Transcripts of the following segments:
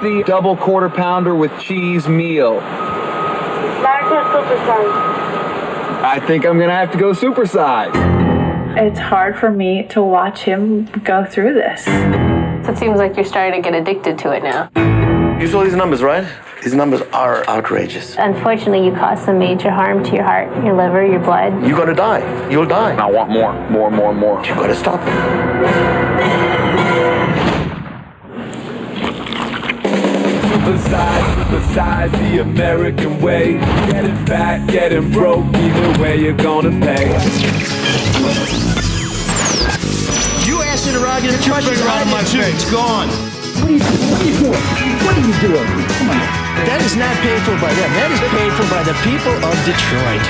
The double quarter pounder with cheese meal. Marc or supersize? I think I'm gonna have to go supersize. It's hard for me to watch him go through this. So it seems like you're starting to get addicted to it now. You saw these numbers, right? These numbers are outrageous. Unfortunately, you cause some major harm to your heart, your liver, your blood. You're gonna die. You'll die. I want more. You gotta stop. Supersize the American way. Getting fat, getting broke, either way you're gonna pay. You asked interrogative questions out of my suit. It's gone. What are you doing? Come on. That is not paid for by them. That is paid for by the people of Detroit.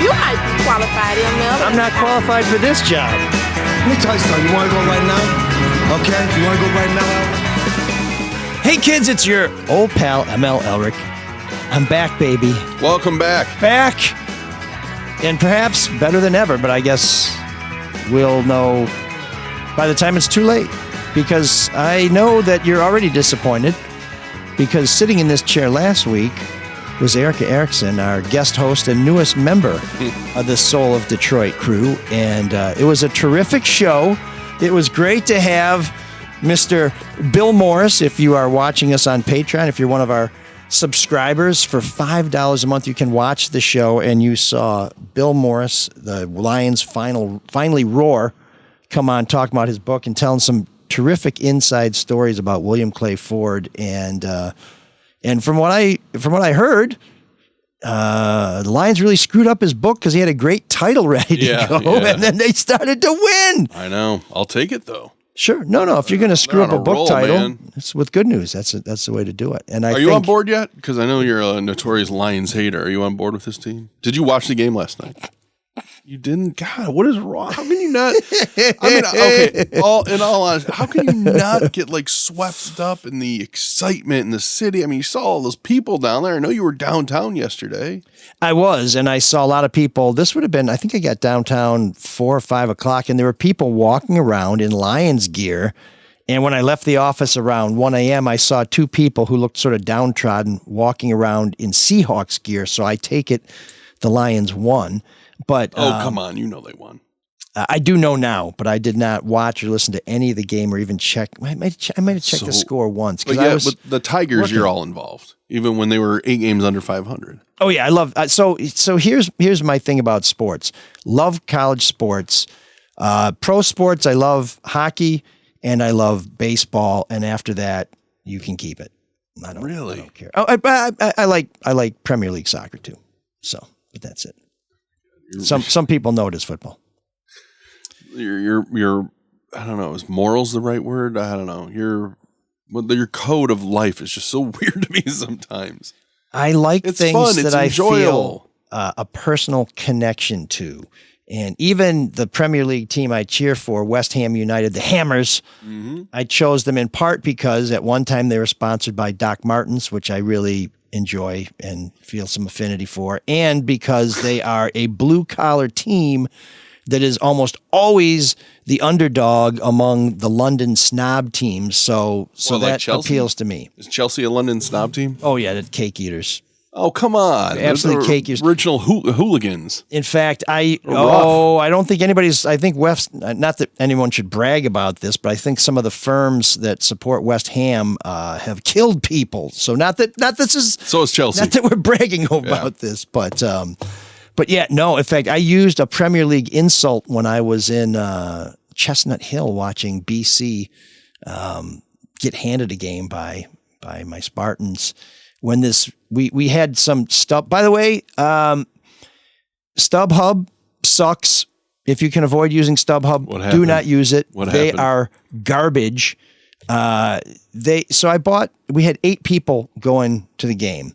You might be qualified, ML. I'm not qualified for this job. Let me tell you something. You want to go right now? Okay? You want to go right now? Hey kids, it's your old pal ML Elric. I'm back, baby. Welcome back. Back! And perhaps better than ever, but I guess we'll know by the time it's too late. Because I know that you're already disappointed. Because sitting in this chair last week was Erika Erickson, our guest host and newest member of the Soul of Detroit crew. And it was a terrific show. It was great to have Mr. Bill Morris. If you are watching us on Patreon, if you're one of our subscribers, for $5 a month, you can watch the show. And you saw Bill Morris, the Lions' finally roar, come on talking about his book and telling some terrific inside stories about William Clay Ford. And from what I heard, the Lions really screwed up his book because he had a great title ready to go, and then they started to win. I know. I'll take it though. Sure. No. If you're going to screw up a book title, man. It's with good news. That's the way to do it. And Are you on board yet? Because I know you're a notorious Lions hater. Are you on board with this team? Did you watch the game last night? You didn't? God, what is wrong? How can you not? I mean, okay, in all honesty, how can you not get like swept up in the excitement in the city? I mean, you saw all those people down there. I know you were downtown yesterday. I was, and I saw a lot of people. This would have been, I think I got downtown 4 or 5 o'clock, and there were people walking around in Lions gear. And when I left the office around 1 a.m., I saw 2 people who looked sort of downtrodden walking around in Seahawks gear. So I take it the Lions won. But come on, you know they won. I do know now, but I did not watch or listen to any of the game or even check. I might have checked the score once. But yeah, but the Tigers, you're all involved, even when they were 8 games under 500. Oh yeah, I love. So here's my thing about sports. Love college sports, pro sports. I love hockey and I love baseball. And after that, you can keep it. I don't care. Oh, I like Premier League soccer too. So, but that's it. Some people know it as football. Your I don't know, is morals the right word? I don't know. Your code of life is just so weird to me sometimes. I like things that I enjoyable. feel a personal connection to. And even the Premier League team I cheer for, West Ham United, the Hammers, I chose them in part because at one time they were sponsored by Doc Martens, which I really enjoy and feel some affinity for, and because they are a blue-collar team that is almost always the underdog among the London snob teams. So that appeals to me. Is Chelsea a London snob team? Oh, yeah, the cake eaters. Oh, come on. Absolutely cake eaters. Original hooligans. In fact, I don't think I think West, not that anyone should brag about this, but I think some of the firms that support West Ham have killed people. So not that this is. So is Chelsea. Not that we're bragging about this, but yeah, no. In fact, I used a Premier League insult when I was in Chestnut Hill watching BC get handed a game by my Spartans. When we had some stuff. By the way, StubHub sucks. If you can avoid using StubHub, do not use it. They are garbage. We had 8 people going to the game,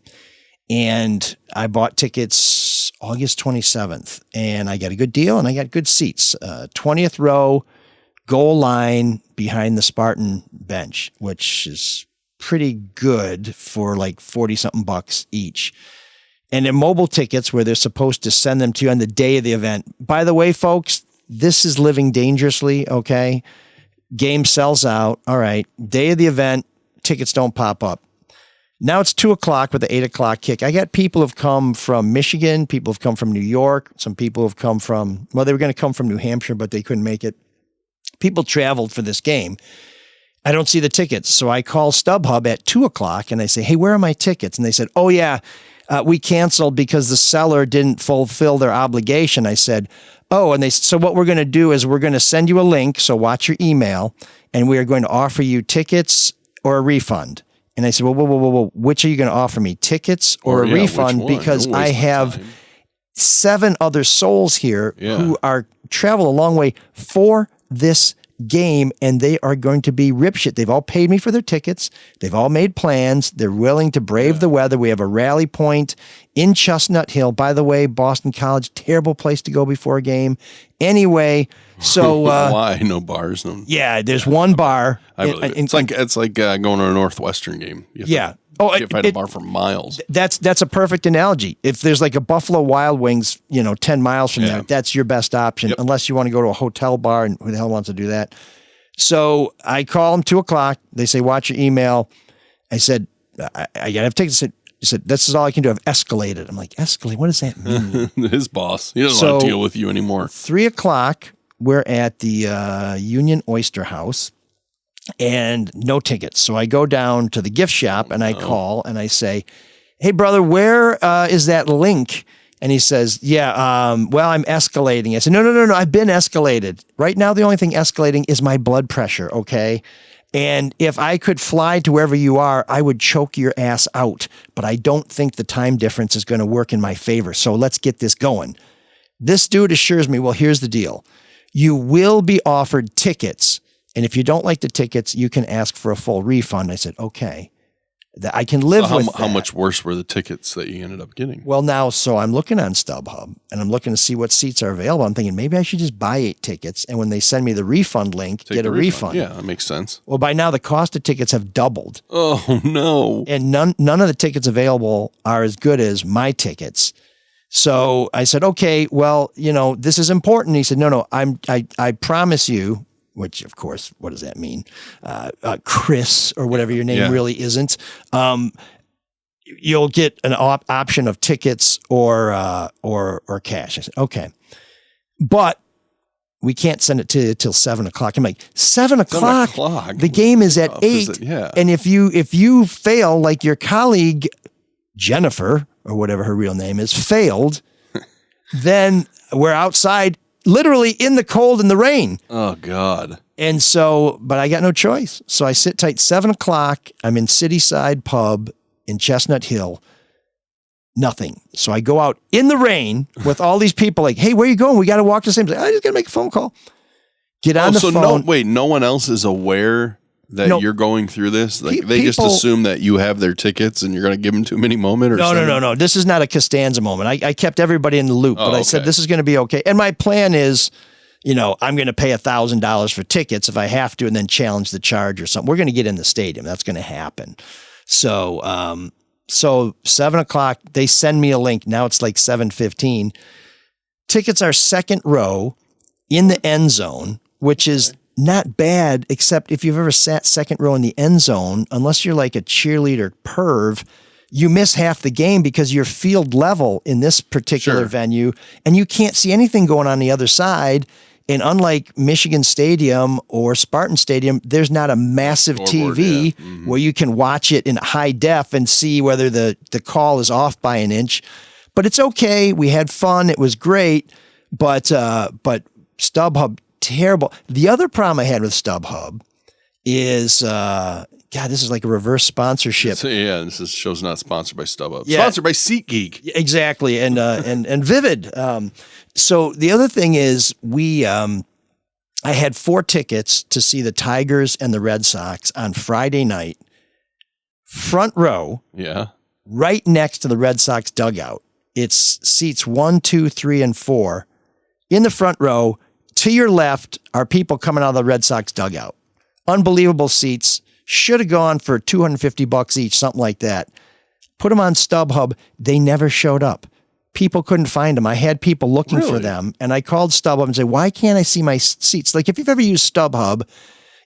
and I bought tickets August 27th, and I got a good deal and I got good seats. 20th row, goal line behind the Spartan bench, which is pretty good for like 40 something bucks each. And in mobile tickets where they're supposed to send them to you on the day of the event. By the way, folks, this is living dangerously. Okay. Game sells out. All right. Day of the event, tickets don't pop up. Now it's 2:00 with the 8:00 kick. I got people who've come from Michigan, people who've come from New York, some people who've come from, well, they were going to come from New Hampshire, but they couldn't make it. People traveled for this game. I don't see the tickets. So I call StubHub at 2:00 and I say, hey, where are my tickets? And they said, oh yeah, we canceled because the seller didn't fulfill their obligation. I said, oh, and so what we're going to do is we're going to send you a link. So watch your email and we are going to offer you tickets or a refund. And I said, whoa, which are you going to offer me, tickets or a refund? Because I have 7 other souls here who are travel a long way for this game, and they are going to be ripshit. They've all paid me for their tickets. They've all made plans. They're willing to brave the weather. We have a rally point in Chestnut Hill. By the way, Boston College, terrible place to go before a game. Anyway, so why no bars? No. Yeah, there's one bar. It's like going to a Northwestern game. You have to find a bar for miles. That's a perfect analogy. If there's like a Buffalo Wild Wings, 10 miles from there, that's your best option, unless you want to go to a hotel bar, and who the hell wants to do that? So I call them 2:00. They say, watch your email. I said, I got to have tickets. He said, this is all I can do. I've escalated. I'm like, escalate? What does that mean? His boss. He doesn't want to deal with you anymore. 3:00, we're at the Union Oyster House. And no tickets. So I go down to the gift shop and I call and I say, hey, brother, where is that link? And he says, well, I'm escalating. I said, no, I've been escalated. Right now, the only thing escalating is my blood pressure, okay? And if I could fly to wherever you are, I would choke your ass out. But I don't think the time difference is going to work in my favor. So let's get this going. This dude assures me, well, here's the deal. You will be offered tickets. And if you don't like the tickets, you can ask for a full refund. I said, okay, I can live with that. How much worse were the tickets that you ended up getting? Well, now, so I'm looking on StubHub and I'm looking to see what seats are available. I'm thinking maybe I should just buy 8 tickets. And when they send me the refund link, get a refund. Yeah, that makes sense. Well, by now the cost of tickets have doubled. Oh, no. And none of the tickets available are as good as my tickets. So I said, okay, well, this is important. He said, no, I promise you, which, of course, what does that mean? Chris, or whatever your name really isn't. You'll get an option of tickets or cash. I said, okay. But we can't send it to you till 7:00. I'm like, 7:00? The game is at 8. And if you fail, like your colleague, Jennifer, or whatever her real name is, failed, then we're outside, literally in the cold and the rain. Oh, God. And so, but I got no choice. So I sit tight. 7:00. I'm in Cityside Pub in Chestnut Hill. Nothing. So I go out in the rain with all these people like, hey, where are you going? We got to walk the same. I just got to make a phone call. Get on the phone. No one else is aware that you're going through this? Like they just assume that you have their tickets and you're going to give them to them any moment? Or No. This is not a Costanza moment. I kept everybody in the loop, but I said, this is going to be okay. And my plan is, I'm going to pay $1,000 for tickets if I have to, and then challenge the charge or something. We're going to get in the stadium. That's going to happen. So 7:00, they send me a link. Now it's like 7:15. Tickets are second row in the end zone, which is not bad, except if you've ever sat second row in the end zone, unless you're like a cheerleader perv, you miss half the game because you're field level in this particular venue and you can't see anything going on the other side. And unlike Michigan Stadium or Spartan Stadium, there's not a massive TV where you can watch it in high def and see whether the call is off by an inch. But it's okay. We had fun. It was great. But StubHub, terrible. The other problem I had with StubHub is, this is like a reverse sponsorship. This show's not sponsored by StubHub. Sponsored by SeatGeek. Exactly, and Vivid. So the other thing is, I had 4 tickets to see the Tigers and the Red Sox on Friday night, front row, right next to the Red Sox dugout. It's seats 1, 2, 3, and 4 in the front row. To your left are people coming out of the Red Sox dugout. Unbelievable seats. Should have gone for $250 each, something like that. Put them on StubHub. They never showed up. People couldn't find them. I had people looking for them, and I called StubHub and said, why can't I see my seats? Like if you've ever used StubHub,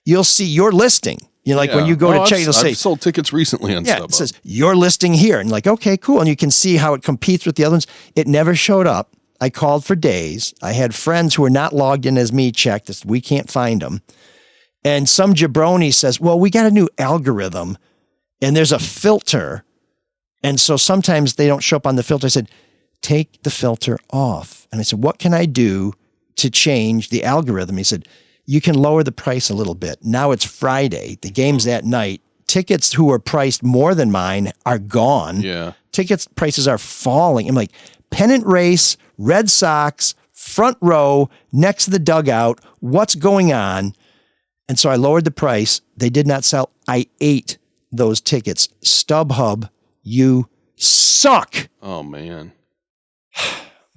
you'll see your listing. You know, like when you go to check, it'll say, I've sold tickets recently on StubHub. It says, your listing here. And like, okay, cool. And you can see how it competes with the other ones. It never showed up. I called for days. I had friends who were not logged in as me check this. We can't find them. And some jabroni says, well, we got a new algorithm and there's a filter. And so sometimes they don't show up on the filter. I said, take the filter off. And I said, what can I do to change the algorithm? He said, you can lower the price a little bit. Now it's Friday. The game's at night. Tickets who are priced more than mine are gone. Yeah. Tickets prices are falling. I'm like, pennant race, Red Sox, front row, next to the dugout. What's going on? And so I lowered the price. They did not sell. I ate those tickets. StubHub, you suck. Oh, man.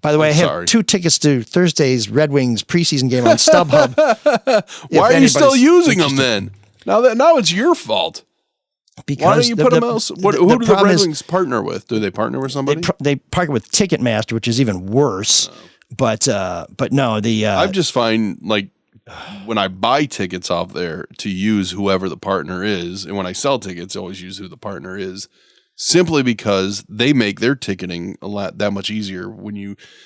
By the way, I have 2 tickets to Thursday's Red Wings preseason game on StubHub. Why are you still using them then? Now it's your fault. Because why don't you put them else? Who do the Red Wings partner with? Do they partner with somebody? They partner with Ticketmaster, which is even worse. But no, I just find like when I buy tickets off there to use whoever the partner is, and when I sell tickets, I always use who the partner is. Simply because they make their ticketing that much easier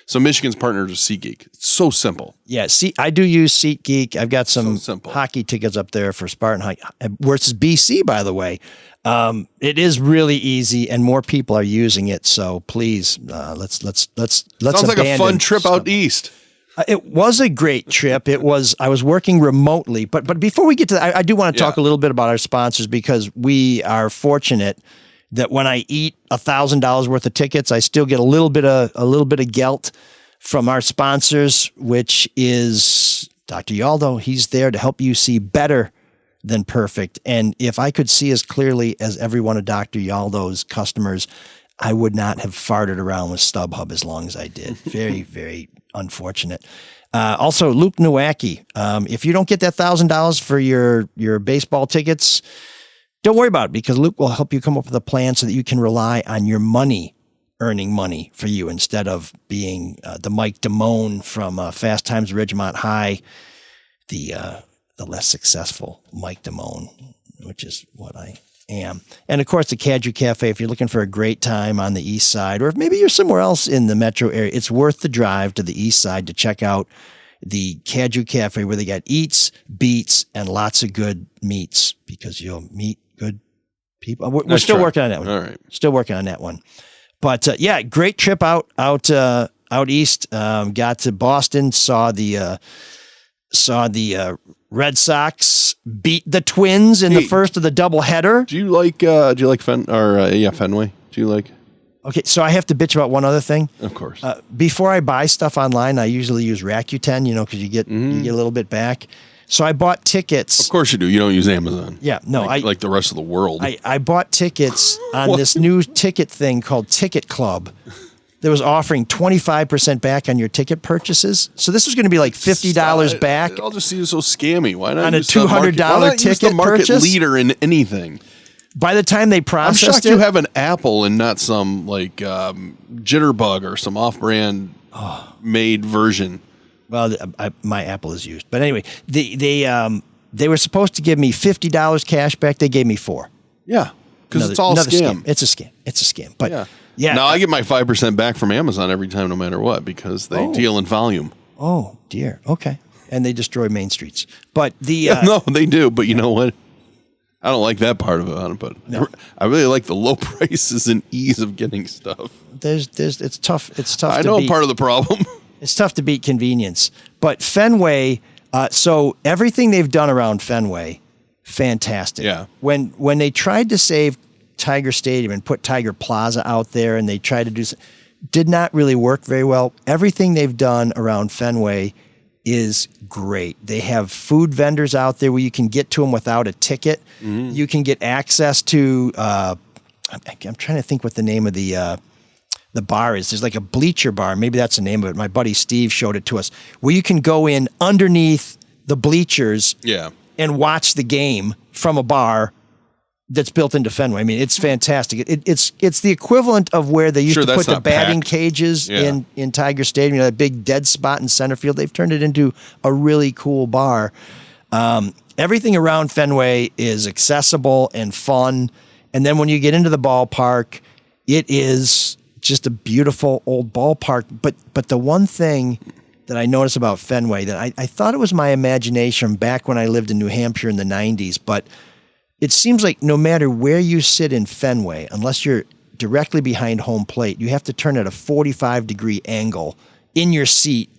so Michigan's partners with SeatGeek. It's so simple. Yeah, I do use SeatGeek. I've got some hockey tickets up there for Spartan hockey versus BC, by the way. It is really easy and more people are using it. So please, let's Sounds like a fun trip out east. It was a great trip. I was working remotely, but before we get to that, I do want to talk a little bit about our sponsors because we are fortunate that when I eat $1,000 worth of tickets, I still get a little bit of gelt from our sponsors, which is Dr. Yaldo. He's there to help you see better than perfect. And if I could see as clearly as every one of Dr. Yaldo's customers, I would not have farted around with StubHub as long as I did. Very, very unfortunate. Also, Luke Nowacki. If you don't get that $1,000 for your baseball tickets, don't worry about it because Luke will help you come up with a plan so that you can rely on your money earning money for you instead of being the Mike Damone from Fast Times at Ridgemont High, the less successful Mike Damone, which is what I am. And of course, the Caju Cafe, if you're looking for a great time on the east side, or if maybe you're somewhere else in the metro area, it's worth the drive to the east side to check out the Caju Cafe where they got eats, beats, and lots of good meats because you'll meet good people. We're still working on that one. All right. Still working on that one. But yeah, great trip out east. Got to Boston, saw the Red Sox beat the Twins in the first of the doubleheader. Do you like Fenway? Do you like? Okay, so I have to bitch about one other thing. Of course. Before I buy stuff online, I usually use Rakuten, because you get a little bit back. So I bought tickets. Of course you do. You don't use Amazon. Yeah, no. Like the rest of the world. I bought tickets on this new ticket thing called Ticket Club that was offering 25% back on your ticket purchases. So this was going to be like $50 back. It all just seems so scammy. Why not on a $200 ticket the market purchase? leader in anything? By the time they processed I'm shocked you have an Apple and not some Jitterbug or some off-brand made version. Well, my Apple is used, but anyway, they were supposed to give me $50 cash back. They gave me $4. Yeah, because it's all a scam. It's a scam. It's a scam. But yeah. Now I get my 5% back from Amazon every time, no matter what, because they deal in volume. Oh dear. Okay, and they destroy main streets. But the no, they do. But you know what? I don't like that part of it, but I really like the low prices and ease of getting stuff. It's tough. It's tough. I know part of the problem. It's tough to beat convenience. But Fenway, so everything they've done around Fenway, fantastic. Yeah. When they tried to save Tiger Stadium and put Tiger Plaza out there and they tried to do did not really work very well. Everything they've done around Fenway is great. They have food vendors out there where you can get to them without a ticket. Mm-hmm. You can get access to, I'm trying to think what the name of the bar is. There's like a bleacher bar. Maybe that's the name of it. My buddy Steve showed it to us where you can go in underneath the bleachers and watch the game from a bar that's built into Fenway. I mean, it's fantastic. It's the equivalent of where they used to put the batting cages in Tiger Stadium, that big dead spot in center field. They've turned it into a really cool bar. Everything around Fenway is accessible and fun. And then when you get into the ballpark, it is just a beautiful old ballpark. But the one thing that I noticed about Fenway that I thought it was my imagination back when I lived in New Hampshire in the 90s, but it seems like no matter where you sit in Fenway, unless you're directly behind home plate, you have to turn at a 45-degree angle in your seat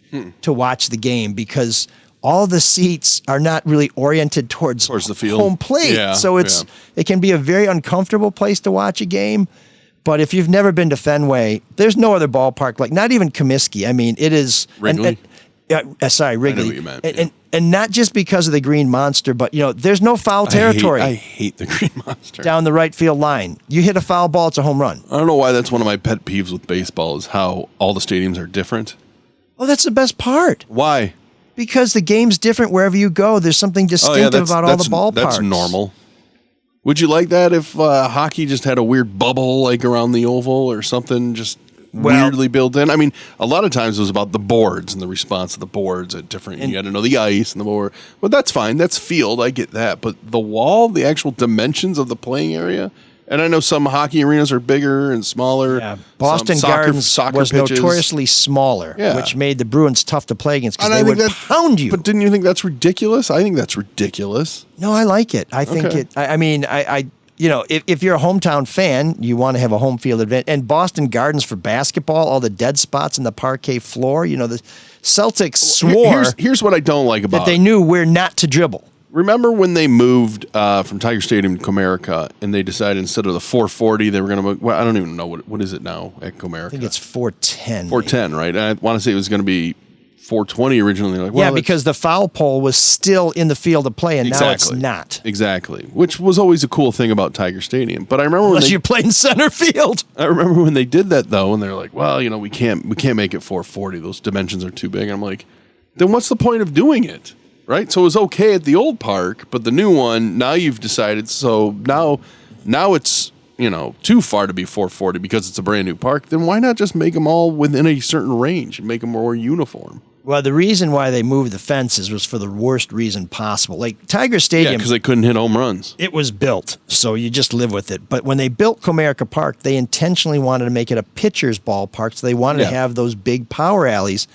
to watch the game because all the seats are not really oriented towards the field. Home plate. Yeah, so it can be a very uncomfortable place to watch a game. But if you've never been to Fenway, there's no other ballpark, like not even Comiskey. I mean, it is Wrigley. Wrigley. I know what you meant. And not just because of the Green Monster, but there's no foul territory. I hate the Green Monster. Down the right field line. You hit a foul ball, it's a home run. I don't know why that's one of my pet peeves with baseball is how all the stadiums are different. Oh, that's the best part. Why? Because the game's different wherever you go. There's something distinctive about all the ballparks. That's normal. Would you like that if hockey just had a weird bubble like around the oval or something just weirdly built in? I mean, a lot of times it was about the boards and the response of the boards at different. And you had to know the ice and the board. But that's fine. That's field. I get that. But the wall, the actual dimensions of the playing area. And I know some hockey arenas are bigger and smaller. Yeah, Boston Gardens was pitches. Notoriously smaller, which made the Bruins tough to play against because they would pound you. But didn't you think that's ridiculous? I think that's ridiculous. No, I like it. I think it. I mean, if you're a hometown fan, you want to have a home field advantage. And Boston Gardens for basketball, all the dead spots in the parquet floor. The Celtics swore. Here's what I don't like about that they knew where not to dribble. Remember when they moved from Tiger Stadium to Comerica and they decided instead of the 440, they were going to move, I don't even know what is it now at Comerica? I think it's 410. 410, right? I want to say it was going to be 420 originally. Because the foul pole was still in the field of play and now it's not. Exactly. Which was always a cool thing about Tiger Stadium. But I remember when you played in center field. I remember when they did that though, and they're like, well, we can't make it 440. Those dimensions are too big. And I'm like, then what's the point of doing it? Right, so it was okay at the old park, but the new one, now you've decided. So now it's too far to be 440 because it's a brand new park. Then why not just make them all within a certain range and make them more uniform? Well, the reason why they moved the fences was for the worst reason possible. Like Tiger Stadium, because they couldn't hit home runs. It was built, so you just live with it. But when they built Comerica Park, they intentionally wanted to make it a pitcher's ballpark, so they wanted to have those big power alleys.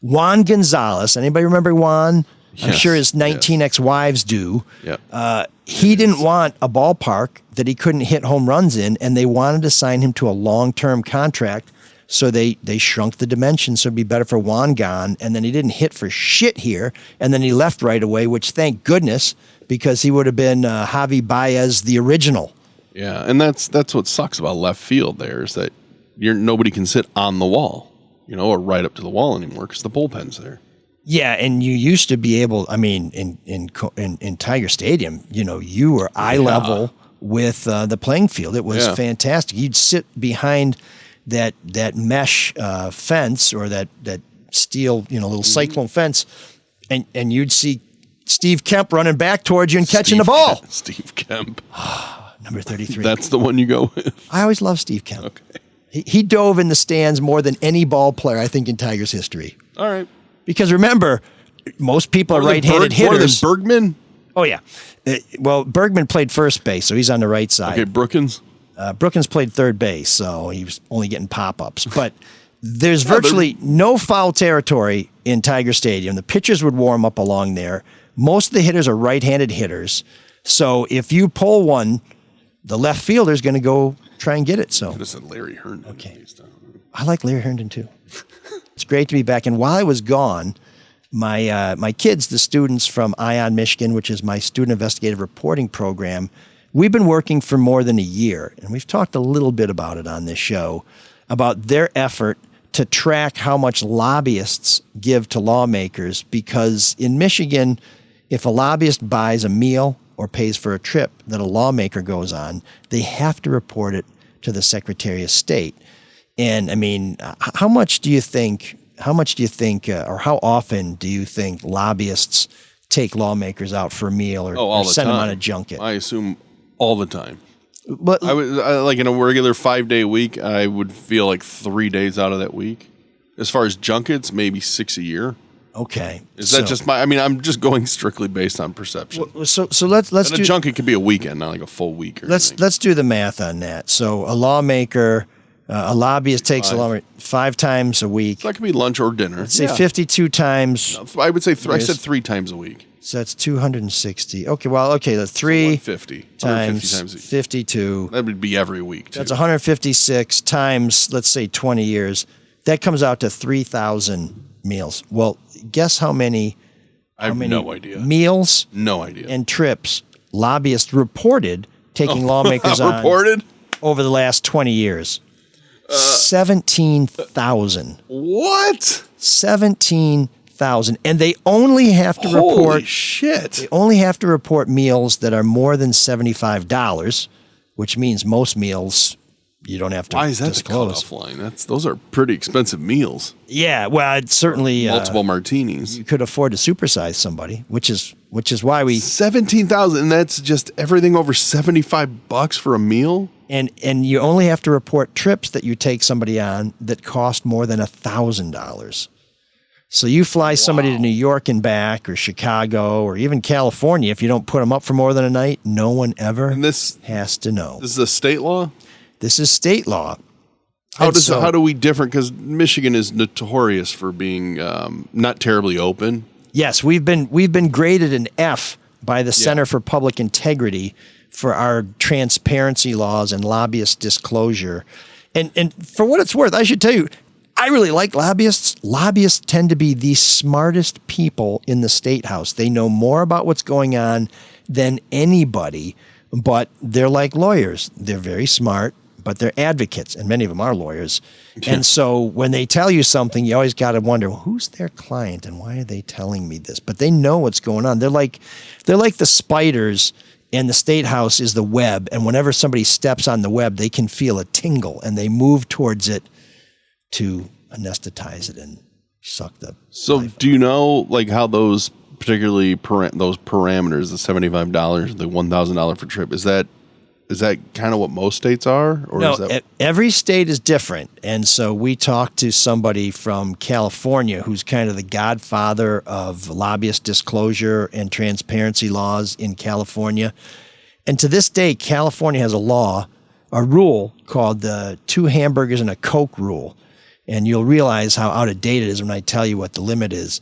Juan Gonzalez, anybody remember Juan? I'm sure his 19 ex-wives do. Yep. He didn't want a ballpark that he couldn't hit home runs in, and they wanted to sign him to a long-term contract, so they shrunk the dimensions so it'd be better for Juan gone, and then he didn't hit for shit here, and then he left right away, which thank goodness, because he would have been Javi Baez, the original. Yeah, and that's what sucks about left field there is that nobody can sit on the wall, or right up to the wall anymore because the bullpen's there. Yeah, and you used to be able. I mean, in Tiger Stadium, you were eye level with the playing field. It was fantastic. You'd sit behind that mesh fence or that steel, little cyclone fence, and you'd see Steve Kemp running back towards you and catching the ball. Steve Kemp, number 33. That's the one you go with. I always loved Steve Kemp. Okay, he dove in the stands more than any ball player I think in Tigers history. All right. Because remember, most people are right-handed hitters. More than Bergman? Oh, yeah. Well, Bergman played first base, so he's on the right side. Okay, Brookins? Brookins played third base, so he was only getting pop-ups. But there's virtually no foul territory in Tiger Stadium. The pitchers would warm up along there. Most of the hitters are right-handed hitters. So if you pull one, the left fielder's going to go try and get it. So I could have said Larry Herndon. Okay. I like Larry Herndon, too. It's great to be back. And while I was gone, my kids, the students from ION Michigan, which is my student investigative reporting program, we've been working for more than a year. And we've talked a little bit about it on this show, about their effort to track how much lobbyists give to lawmakers. Because in Michigan, if a lobbyist buys a meal or pays for a trip that a lawmaker goes on, they have to report it to the Secretary of State. And I mean, how much do you think, or how often do you think lobbyists take lawmakers out for a meal or send them on a junket? I assume all the time. But I like in a regular 5-day week, I would feel like 3 days out of that week. As far as junkets, maybe 6 a year. Okay. Is that just my? I mean, I'm just going strictly based on perception. So let's and do a junket could be a weekend, not like a full week. Or let's do the math on that. So a lawmaker, a lobbyist takes a lawmaker 5 times a week. So that could be lunch or dinner. Let's say 52 times. No, I would say I said 3 times a week. So that's 260. Okay, well, the 3 150 times 52. That would be every week, too. That's 156 times, let's say, 20 years. That comes out to 3,000 meals. Well, guess how many? I have no idea. Meals? No idea. And trips lobbyists reported taking lawmakers on over the last 20 years. 17,000. What? 17,000, and they only have to report. Holy shit! They only have to report meals that are more than $75, which means most meals you don't have to disclose. Why is that the cutoff line? Those are pretty expensive meals. Yeah, well, it's certainly multiple martinis. You could afford to supersize somebody, which is why we 17,000, and that's just everything over $75 for a meal. And you only have to report trips that you take somebody on that cost more than $1,000. So you fly somebody to New York and back, or Chicago, or even California. If you don't put them up for more than a night, no one ever has to know. This is a state law? This is state law. How do we differ? Because Michigan is notorious for being not terribly open. Yes, we've been graded an F by the Center for Public Integrity for our transparency laws and lobbyist disclosure. And for what it's worth, I should tell you, I really like lobbyists. Lobbyists tend to be the smartest people in the state house. They know more about what's going on than anybody, but they're like lawyers. They're very smart, but they're advocates, and many of them are lawyers. Yeah. And so when they tell you something, you always got to wonder, well, who's their client and why are they telling me this? But they know what's going on. They're like the spiders, and the state house is the web. And whenever somebody steps on the web, they can feel a tingle, and they move towards it to anesthetize it and suck the life. Do you know how those particularly those parameters, the $75, the $1,000 for trip, is that kind of what most states are? Or no, is that every state is different. And so we talked to somebody from California who's kind of the godfather of lobbyist disclosure and transparency laws in California. And to this day, California has a rule called the 2 hamburgers and a Coke rule. And you'll realize how out of date it is when I tell you what the limit is.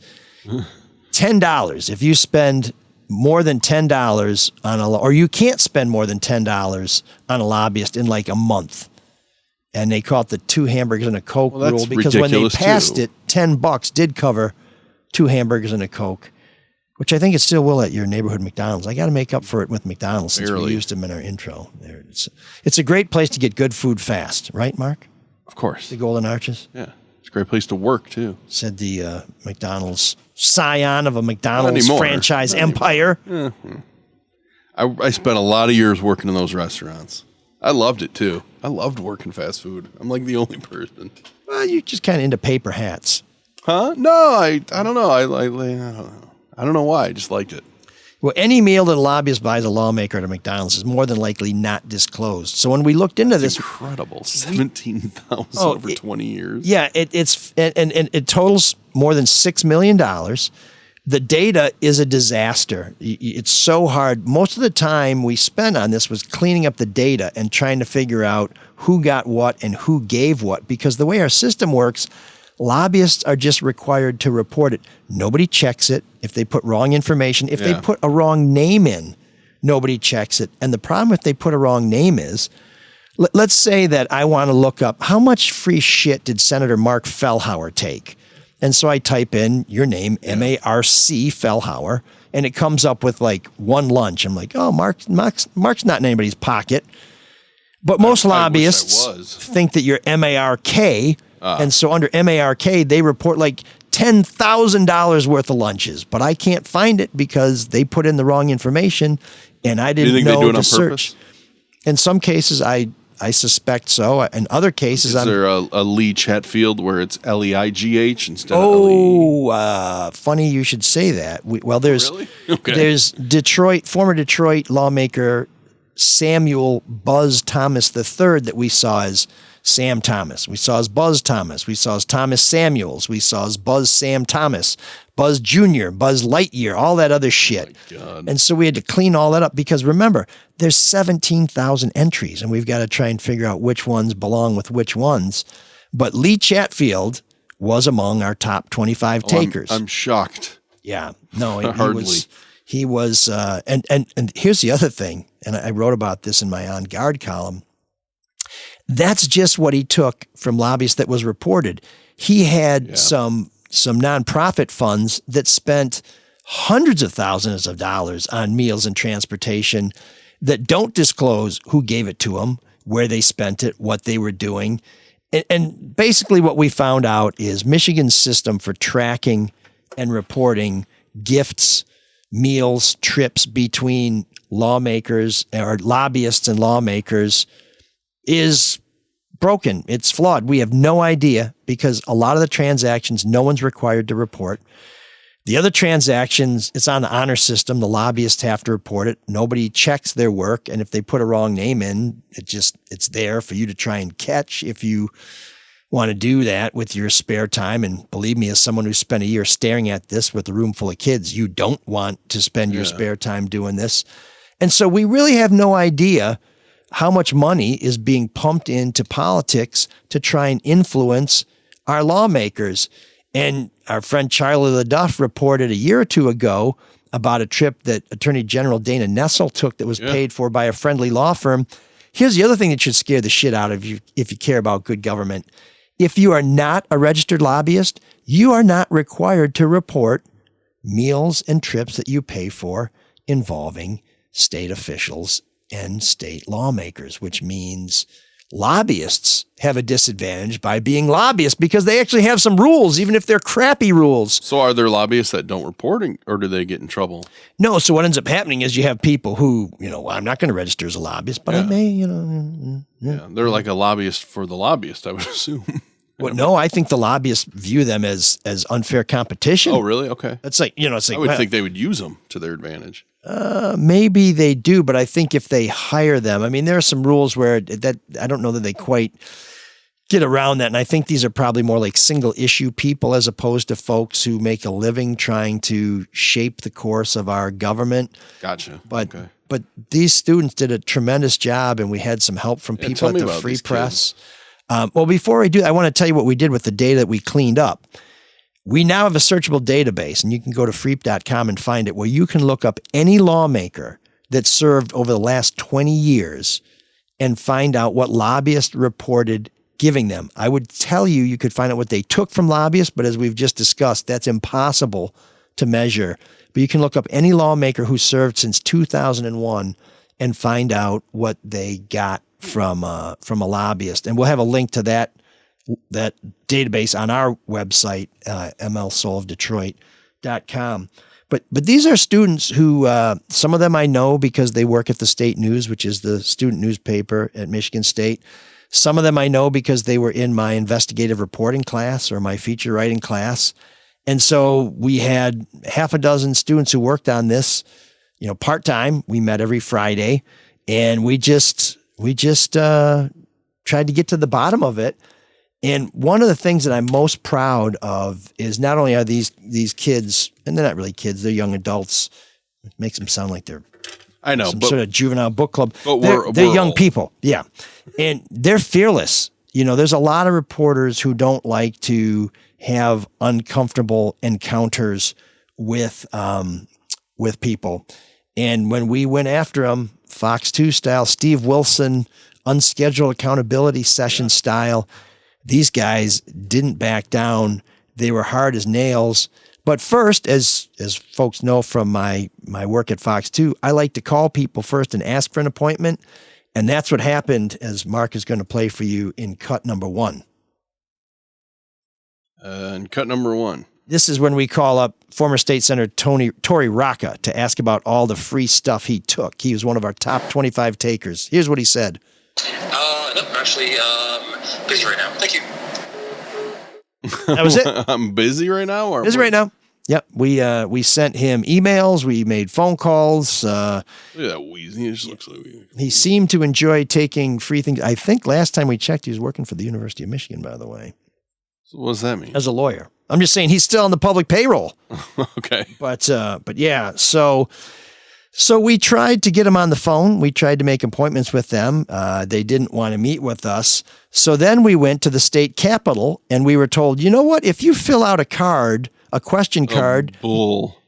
$10. If you spend more than $10 on or you can't spend more than $10 on a lobbyist in like a month. And they call it the 2 hamburgers and a Coke rule because when they passed it, $10 did cover 2 hamburgers and a Coke, which I think it still will at your neighborhood McDonald's. I got to make up for it with McDonald's since we used them in our intro. It's a great place to get good food fast, right, Marc? Of course. The Golden Arches? Yeah. It's a great place to work, too. Said the McDonald's scion of a McDonald's franchise empire. Mm-hmm. I spent a lot of years working in those restaurants. I loved it, too. I loved working fast food. I'm like the only person. Well, you're just kind of into paper hats. Huh? No, I don't know. I don't know. I don't know why. I just liked it. Well, any meal that a lobbyist buys a lawmaker at a McDonald's is more than likely not disclosed. So when we looked into this, incredible, 17,000 over 20 years. Yeah, it totals more than $6 million. The data is a disaster. It's so hard. Most of the time we spent on this was cleaning up the data and trying to figure out who got what and who gave what. Because the way our system works, lobbyists are just required to report it. Nobody checks it if they put wrong information. If they put a wrong name in, nobody checks it. And the problem if they put a wrong name is, let's say that I want to look up how much free shit did Senator Marc Fellhauer take? And so I type in your name, M-A-R-C, Fellhauer, and it comes up with like one lunch. I'm like, oh, Marc's not in anybody's pocket. But most lobbyists think that you're M-A-R-K, and so under M-A-R-K, they report like $10,000 worth of lunches. But I can't find it because they put in the wrong information, and I didn't know to search. In some cases, I suspect so. In other cases, is there a Lee Chatfield where it's L-E-I-G-H instead of L-E? Funny you should say that. There's there's former Detroit lawmaker Samuel Buzz Thomas III that we saw as Sam Thomas. We saw as Buzz Thomas. We saw as Thomas Samuels. We saw as Buzz Sam Thomas, Buzz Jr., Buzz Lightyear, all that other shit. And so we had to clean all that up because remember, there's 17,000 entries and we've got to try and figure out which ones belong with which ones. But Lee Chatfield was among our top 25 takers. I'm shocked. Yeah. No, Hardly. He was, and here's the other thing, and I wrote about this in my On Guard column. That's just what he took from lobbyists that was reported. He had some nonprofit funds that spent hundreds of thousands of dollars on meals and transportation that don't disclose who gave it to them, where they spent it, what they were doing. And basically what we found out is Michigan's system for tracking and reporting gifts, meals, trips between lawmakers or lobbyists and lawmakers is broken. It's flawed. We have no idea because a lot of the transactions, no one's required to report. The other transactions, it's on the honor system. The lobbyists have to report it. Nobody checks their work. And if they put a wrong name in, it's there for you to try and catch if you want to do that with your spare time. And believe me, as someone who spent a year staring at this with a room full of kids, you don't want to spend your spare time doing this. And so we really have no idea how much money is being pumped into politics to try and influence our lawmakers. And our friend Charlie LaDuff reported a year or two ago about a trip that Attorney General Dana Nessel took that was paid for by a friendly law firm. Here's the other thing that should scare the shit out of you if you care about good government. If you are not a registered lobbyist, you are not required to report meals and trips that you pay for involving state officials and state lawmakers, which means lobbyists have a disadvantage by being lobbyists because they actually have some rules, even if they're crappy rules. So are there lobbyists that don't report or do they get in trouble? No. So what ends up happening is you have people who, well, I'm not going to register as a lobbyist, but I may, They're like a lobbyist for the lobbyist, I would assume. Well, no, I think the lobbyists view them as unfair competition. Oh, really? Okay. It's like, it's like, I would think they would use them to their advantage. Maybe they do, but I think if they hire them, there are some rules where that I don't know that they quite get around that. And I think these are probably more like single issue people as opposed to folks who make a living trying to shape the course of our government. Gotcha. But these students did a tremendous job, and we had some help from people at the Free Press. Well, before I do, I want to tell you what we did with the data that we cleaned up. We now have a searchable database, and you can go to freep.com and find it, where you can look up any lawmaker that served over the last 20 years and find out what lobbyists reported giving them. I would tell you could find out what they took from lobbyists, but as we've just discussed, that's impossible to measure. But you can look up any lawmaker who served since 2001 and find out what they got from a lobbyist. And we'll have a link to that database on our website, mlsolvedetroit.com. But these are students who, some of them I know because they work at the State News, which is the student newspaper at Michigan State. Some of them I know because they were in my investigative reporting class or my feature writing class. And so we had half a dozen students who worked on this, part-time. We met every Friday, and we just tried to get to the bottom of it. And one of the things that I'm most proud of is not only are these kids, and they're not really kids, they're young adults. It makes them sound like they're some sort of juvenile book club. But they're young people, yeah. And they're fearless. There's a lot of reporters who don't like to have uncomfortable encounters with people. And when we went after them, Fox 2 style, Steve Wilson, unscheduled accountability session style, these guys didn't back down. They were hard as nails. But first, as folks know from my work at Fox 2, I like to call people first and ask for an appointment. And that's what happened, as Marc is going to play for you in cut number 1. And cut number 1. This is when we call up former State Senator Tory Raka to ask about all the free stuff he took. He was one of our top 25 takers. Here's what he said. No, actually, busy right now. Thank you. That was it. I'm busy right now? Busy right now. Yep. We sent him emails. We made phone calls. Look at that wheezing. He just looks like he seemed to enjoy taking free things. I think last time we checked, he was working for the University of Michigan, by the way. So what does that mean? As a lawyer. I'm just saying he's still on the public payroll. Okay. But yeah, so we tried to get him on the phone. We tried to make appointments with them. They didn't want to meet with us. So then we went to the state capitol and we were told, you know what? If you fill out a question card,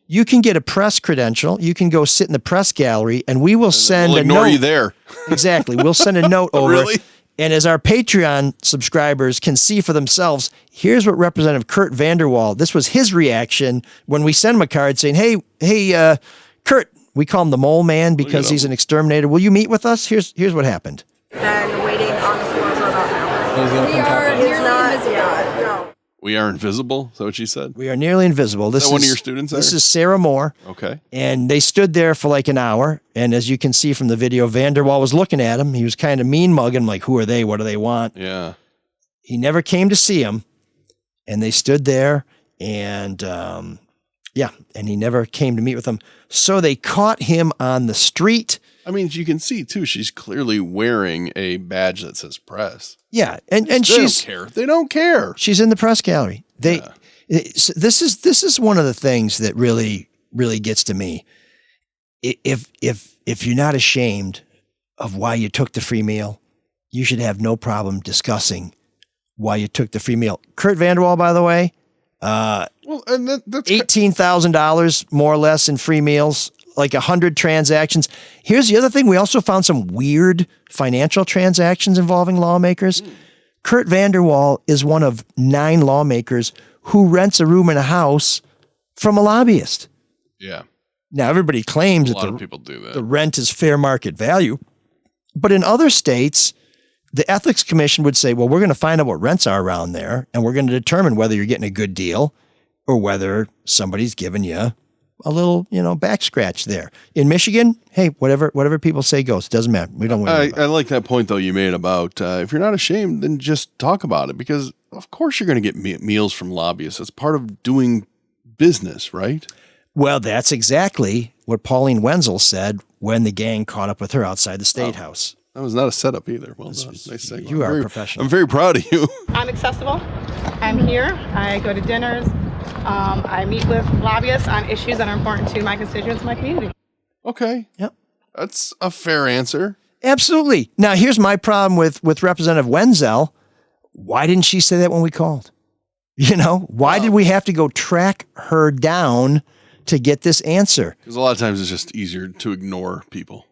you can get a press credential. You can go sit in the press gallery and we will send a note. Ignore you there. Exactly. We'll send a note over. Really? And as our Patreon subscribers can see for themselves, here's what Representative Kurt Vanderwall, this was his reaction when we sent him a card saying, hey, Kurt, we call him the Mole Man because he's an exterminator. Will you meet with us? Here's what happened. Been waiting on the floor for about an hour. We are invisible? Is that what she said? We are nearly invisible. This is one of your students there? This is Sarah Moore. Okay. And they stood there for like an hour. And as you can see from the video, Vanderwall was looking at him. He was kind of mean mugging, like, who are they? What do they want? Yeah. He never came to see him. And they stood there and, and he never came to meet with them. So they caught him on the street. I mean, you can see, too, she's clearly wearing a badge that says press. Yeah, and they don't care. They don't care. She's in the press gallery. This is one of the things that really gets to me. If you're not ashamed of why you took the free meal, you should have no problem discussing why you took the free meal. Kurt Vanderwall, by the way, and that's $18,000 more or less in free meals. Like 100 transactions. Here's the other thing. We also found some weird financial transactions involving lawmakers. Kurt Vanderwall is one of 9 lawmakers who rents a room in a house from a lobbyist. Yeah. Now, everybody claims a lot of people do that. The rent is fair market value. But in other states, the Ethics Commission would say, well, we're going to find out what rents are around there, and we're going to determine whether you're getting a good deal or whether somebody's giving you a little, back scratch there. In Michigan, hey, whatever people say goes. It doesn't matter. We don't worry about it. I like that point, though, you made about if you're not ashamed, then just talk about it. Because, of course, you're going to get meals from lobbyists. It's part of doing business, right? Well, that's exactly what Pauline Wenzel said when the gang caught up with her outside the State House. That was not a setup either. Well done. Nice thing. You are a professional. I'm very proud of you. I'm accessible. I'm here. I go to dinners. I meet with lobbyists on issues that are important to my constituents and my community. Okay. Yep. That's a fair answer. Absolutely. Now, here's my problem with Representative Wenzel. Why didn't she say that when we called? Why did we have to go track her down to get this answer? Because a lot of times it's just easier to ignore people.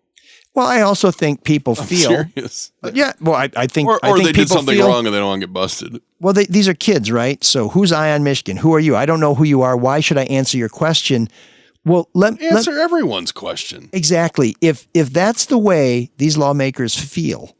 Well, I also think people feel. Serious. Yeah. Well, I think. Or I think they did something feel, wrong and they don't want to get busted. Well, these are kids, right? So who's Ion Michigan? Who are you? I don't know who you are. Why should I answer your question? Well, answer everyone's question. Exactly. If that's the way these lawmakers feel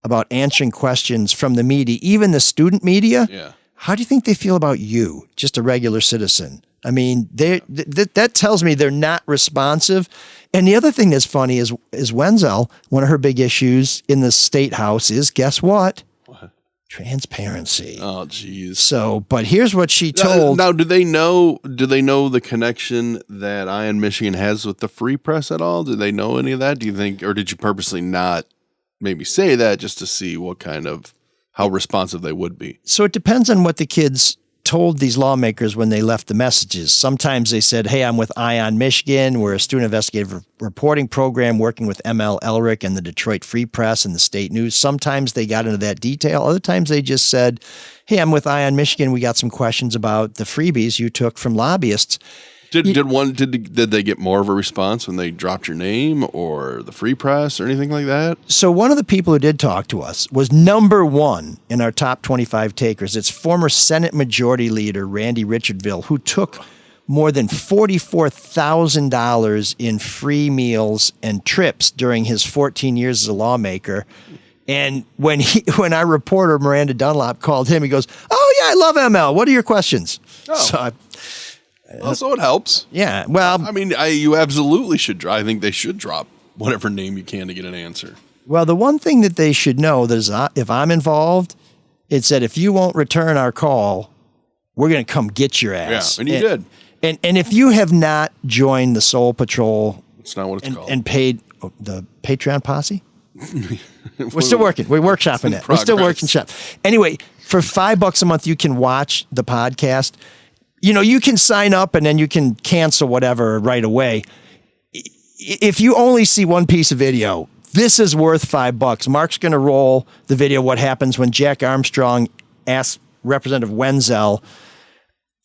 about answering questions from the media, even the student media, how do you think they feel about you, just a regular citizen? I mean, that tells me they're not responsive. And the other thing that's funny is Wenzel, one of her big issues in the State House is, guess what? What? Transparency. Oh, geez. So, but here's what she told. Now, do they know the connection that Ion Michigan has with the Free Press at all? Do they know any of that? Do you think, or did you purposely not maybe say that just to see how responsive they would be? So it depends on what the kids told these lawmakers when they left the messages. Sometimes they said, hey, I'm with Ion Michigan. We're a student investigative reporting program working with ML Elric and the Detroit Free Press and the State News. Sometimes they got into that detail. Other times they just said, hey, I'm with Ion Michigan. We got some questions about the freebies you took from lobbyists. Did they get more of a response when they dropped your name or the Free Press or anything like that? So one of the people who did talk to us was number 1 in our top 25 takers. It's former Senate Majority Leader Randy Richardville, who took more than $44,000 in free meals and trips during his 14 years as a lawmaker. And when our reporter Miranda Dunlop called him, he goes, "Oh yeah, I love ML. What are your questions?" So so it helps. Yeah. Well, I mean, you absolutely should. I think they should drop whatever name you can to get an answer. Well, the one thing that they should know is if I'm involved, it's that if you won't return our call, we're going to come get your ass. Yeah, and you did. And if you have not joined the Soul Patrol, it's not what it's called, and paid the Patreon posse, we're still working. We're workshopping it. We're still working shop. Anyway, for $5 a month, you can watch the podcast. You know, you can sign up and then you can cancel whatever right away. If you only see one piece of video, this is worth $5. Marc's going to roll the video. What happens when Jack Armstrong asks Representative Wenzel,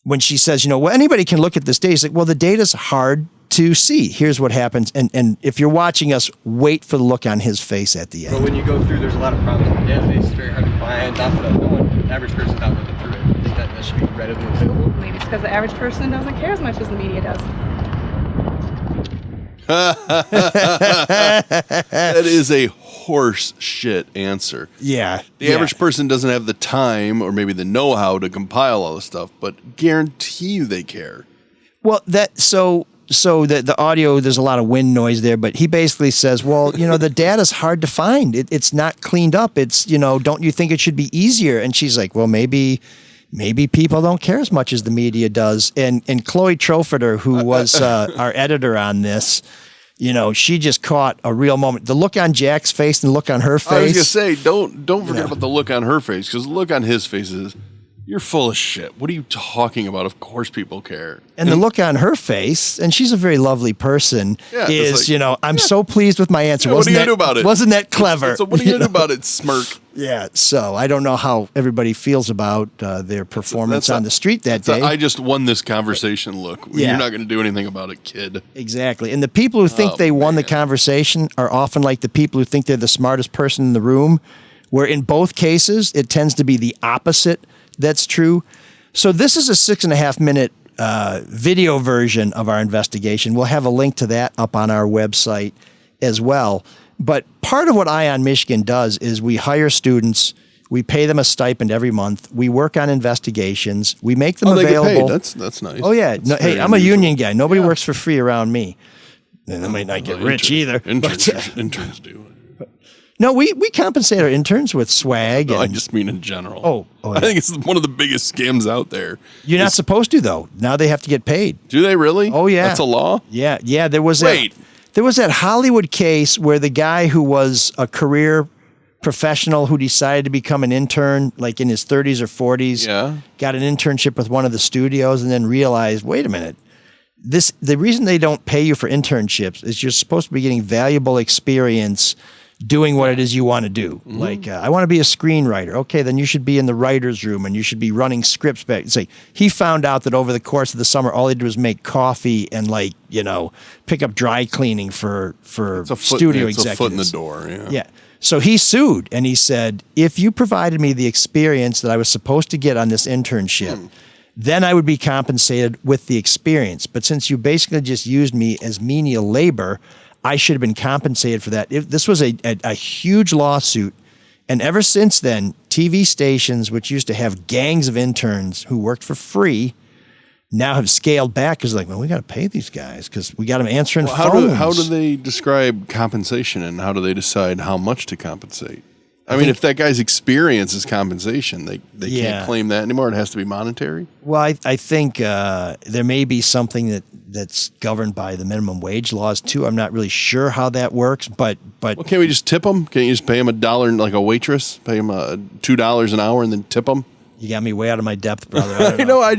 when she says, you know, well, anybody can look at this data. He's like, well, the data's hard to see. Here's what happens. And if you're watching us, wait for the look on his face at the end. But when you go through, there's a lot of problems with data. It's very hard to find. Not for the average person's not looking through it. I think that should be readily available. Maybe it's because the average person doesn't care as much as the media does. That is a horse shit answer. Yeah. The average person doesn't have the time or maybe the know-how to compile all this stuff, but guarantee you they care. Well, so the audio, there's a lot of wind noise there, but he basically says, well, you know, the data's hard to find. It's not cleaned up. It's, you know, don't you think it should be easier? And she's like, well, maybe people don't care as much as the media does. And Chloe Trofeter, who was our editor on this, you know, she just caught a real moment. The look on Jack's face and the look on her face. I was going to say, don't forget about the look on her face, because the look on his face is, you're full of shit. What are you talking about? Of course people care. And the look on her face, and she's a very lovely person, is, like, you know, I'm so pleased with my answer. Yeah, what are you going to do about it? Wasn't that clever? So what are you going to do about it, smirk? Yeah, so I don't know how everybody feels about their performance on the street that day. I just won this conversation look. Yeah. You're not going to do anything about it, kid. Exactly. And the people who think they won the conversation are often like the people who think they're the smartest person in the room, where in both cases, it tends to be the opposite that's true. So this is a 6.5 minute video version of our investigation. We'll have a link to that up on our website as well. But part of what Ion Michigan does is we hire students, we pay them a stipend every month, we work on investigations, we make them available. They get paid. That's nice. Oh yeah, hey, I'm a union guy. Nobody works for free around me. And they might not get rich either. Interns do. No, we compensate our interns with swag. No, I just mean in general. Oh yeah. I think it's one of the biggest scams out there. You're not supposed to, though. Now they have to get paid. Do they really? Oh yeah, that's a law. Yeah. There was that Hollywood case where the guy who was a career professional who decided to become an intern, like in his 30s or 40s, got an internship with one of the studios, and then realized, wait a minute. The reason they don't pay you for internships is you're supposed to be getting valuable experience doing what it is you want to do. Mm-hmm. Like, I want to be a screenwriter. Okay, then you should be in the writer's room and you should be running scripts back. Say, he found out that over the course of the summer, all he did was make coffee and, like, you know, pick up dry cleaning for studio executives. It's a foot in the door, Yeah. So he sued and he said, if you provided me the experience that I was supposed to get on this internship, then I would be compensated with the experience. But since you basically just used me as menial labor, I should have been compensated for that. This was a huge lawsuit. And ever since then, TV stations, which used to have gangs of interns who worked for free, now have scaled back because like, well, we got to pay these guys because we got them answering phones. How do they describe compensation, and how do they decide how much to compensate? I mean, if that guy's experience is compensation, they can't claim that anymore. It has to be monetary. Well, I think there may be something that's governed by the minimum wage laws too. I'm not really sure how that works, but well, can't we just tip them? Can't you just pay them $1 like a waitress? Pay them $2 an hour and then tip them? You got me way out of my depth, brother. I know. I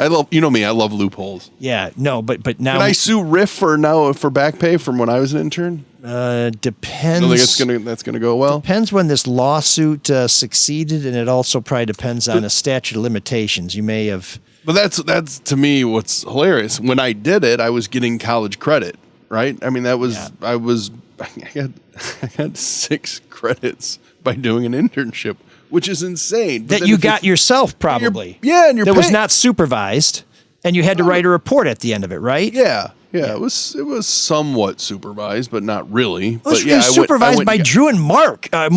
love, you know me. I love loopholes. Yeah, no, but now can I sue Riff for back pay from when I was an intern? Depends. I think that's gonna go well. Depends when this lawsuit succeeded, and it also probably depends on a statute of limitations. You may have. But that's to me what's hilarious. When I did it, I was getting college credit, right? I mean, that was I got 6 credits by doing an internship, which is insane. That you got yourself probably. And you're was not supervised, and you had to write a report at the end of it, right? Yeah. It was somewhat supervised, but not really. It was supervised by Drew and Mike. I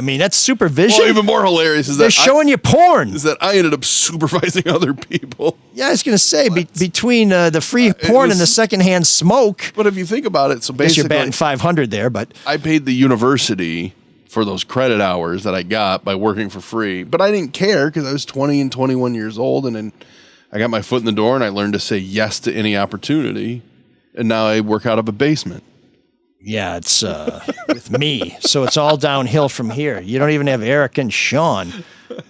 mean, that's supervision. Well, even more hilarious is they're showing you porn. Is that I ended up supervising other people. Yeah, I was going to say, between the free porn and the secondhand smoke. But if you think about it, so basically, you're batting 500 there, but I paid the university for those credit hours that I got by working for free, but I didn't care because I was 20 and 21 years old, and then I got my foot in the door and I learned to say yes to any opportunity. And now I work out of a basement. Yeah, it's with me. So it's all downhill from here. You don't even have Erika and Sean.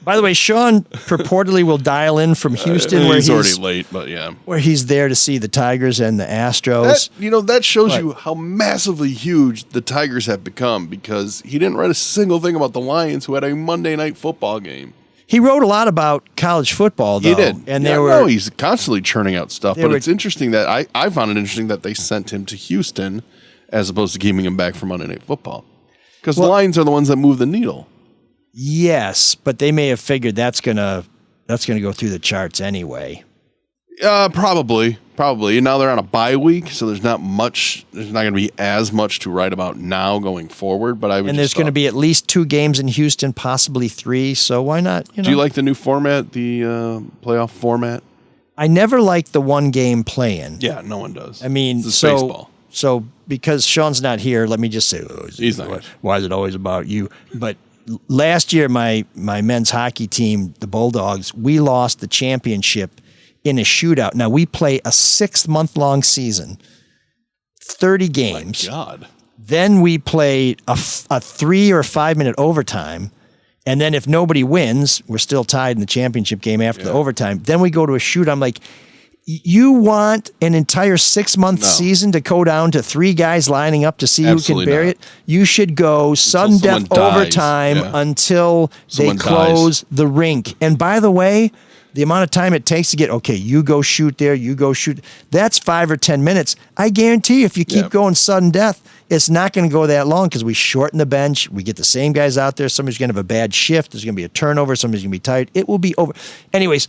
By the way, Sean purportedly will dial in from Houston, where he's already late, but yeah, where he's there to see the Tigers and the Astros. That shows you how massively huge the Tigers have become, because he didn't write a single thing about the Lions, who had a Monday Night Football game. He wrote a lot about college football, though. He did, and he's constantly churning out stuff. But it's interesting that I found it interesting that they sent him to Houston as opposed to keeping him back for Monday Night Football, because the Lions are the ones that move the needle. Yes, but they may have figured that's gonna go through the charts anyway. Probably. Now they're on a bye week, so there's not going to be as much to write about now going forward. But there's going to be at least 2 games in Houston, possibly 3. So why not? Do you like the new format, the playoff format? I never liked the 1-game play-in. Yeah, no one does. I mean, it's baseball. So because Sean's not here, let me just say, he's not. Why is it always about you? But last year, my men's hockey team, the Bulldogs, we lost the championship in a shootout. Now, we play a 6-month-long season, 30 games. Oh my God. Then we play a 3 or 5 minute overtime. And then if nobody wins, we're still tied in the championship game after the overtime. Then we go to a shootout. I'm like, you want an entire 6-month season to go down to 3 guys lining up to see who can bury it? You should go sudden death overtime until they close the rink. And by the way, the amount of time it takes to get, okay, you go shoot there, you go shoot, that's 5 or 10 minutes. I guarantee if you keep going sudden death, it's not going to go that long, because we shorten the bench. We get the same guys out there. Somebody's going to have a bad shift. There's going to be a turnover. Somebody's going to be tired. It will be over. Anyways,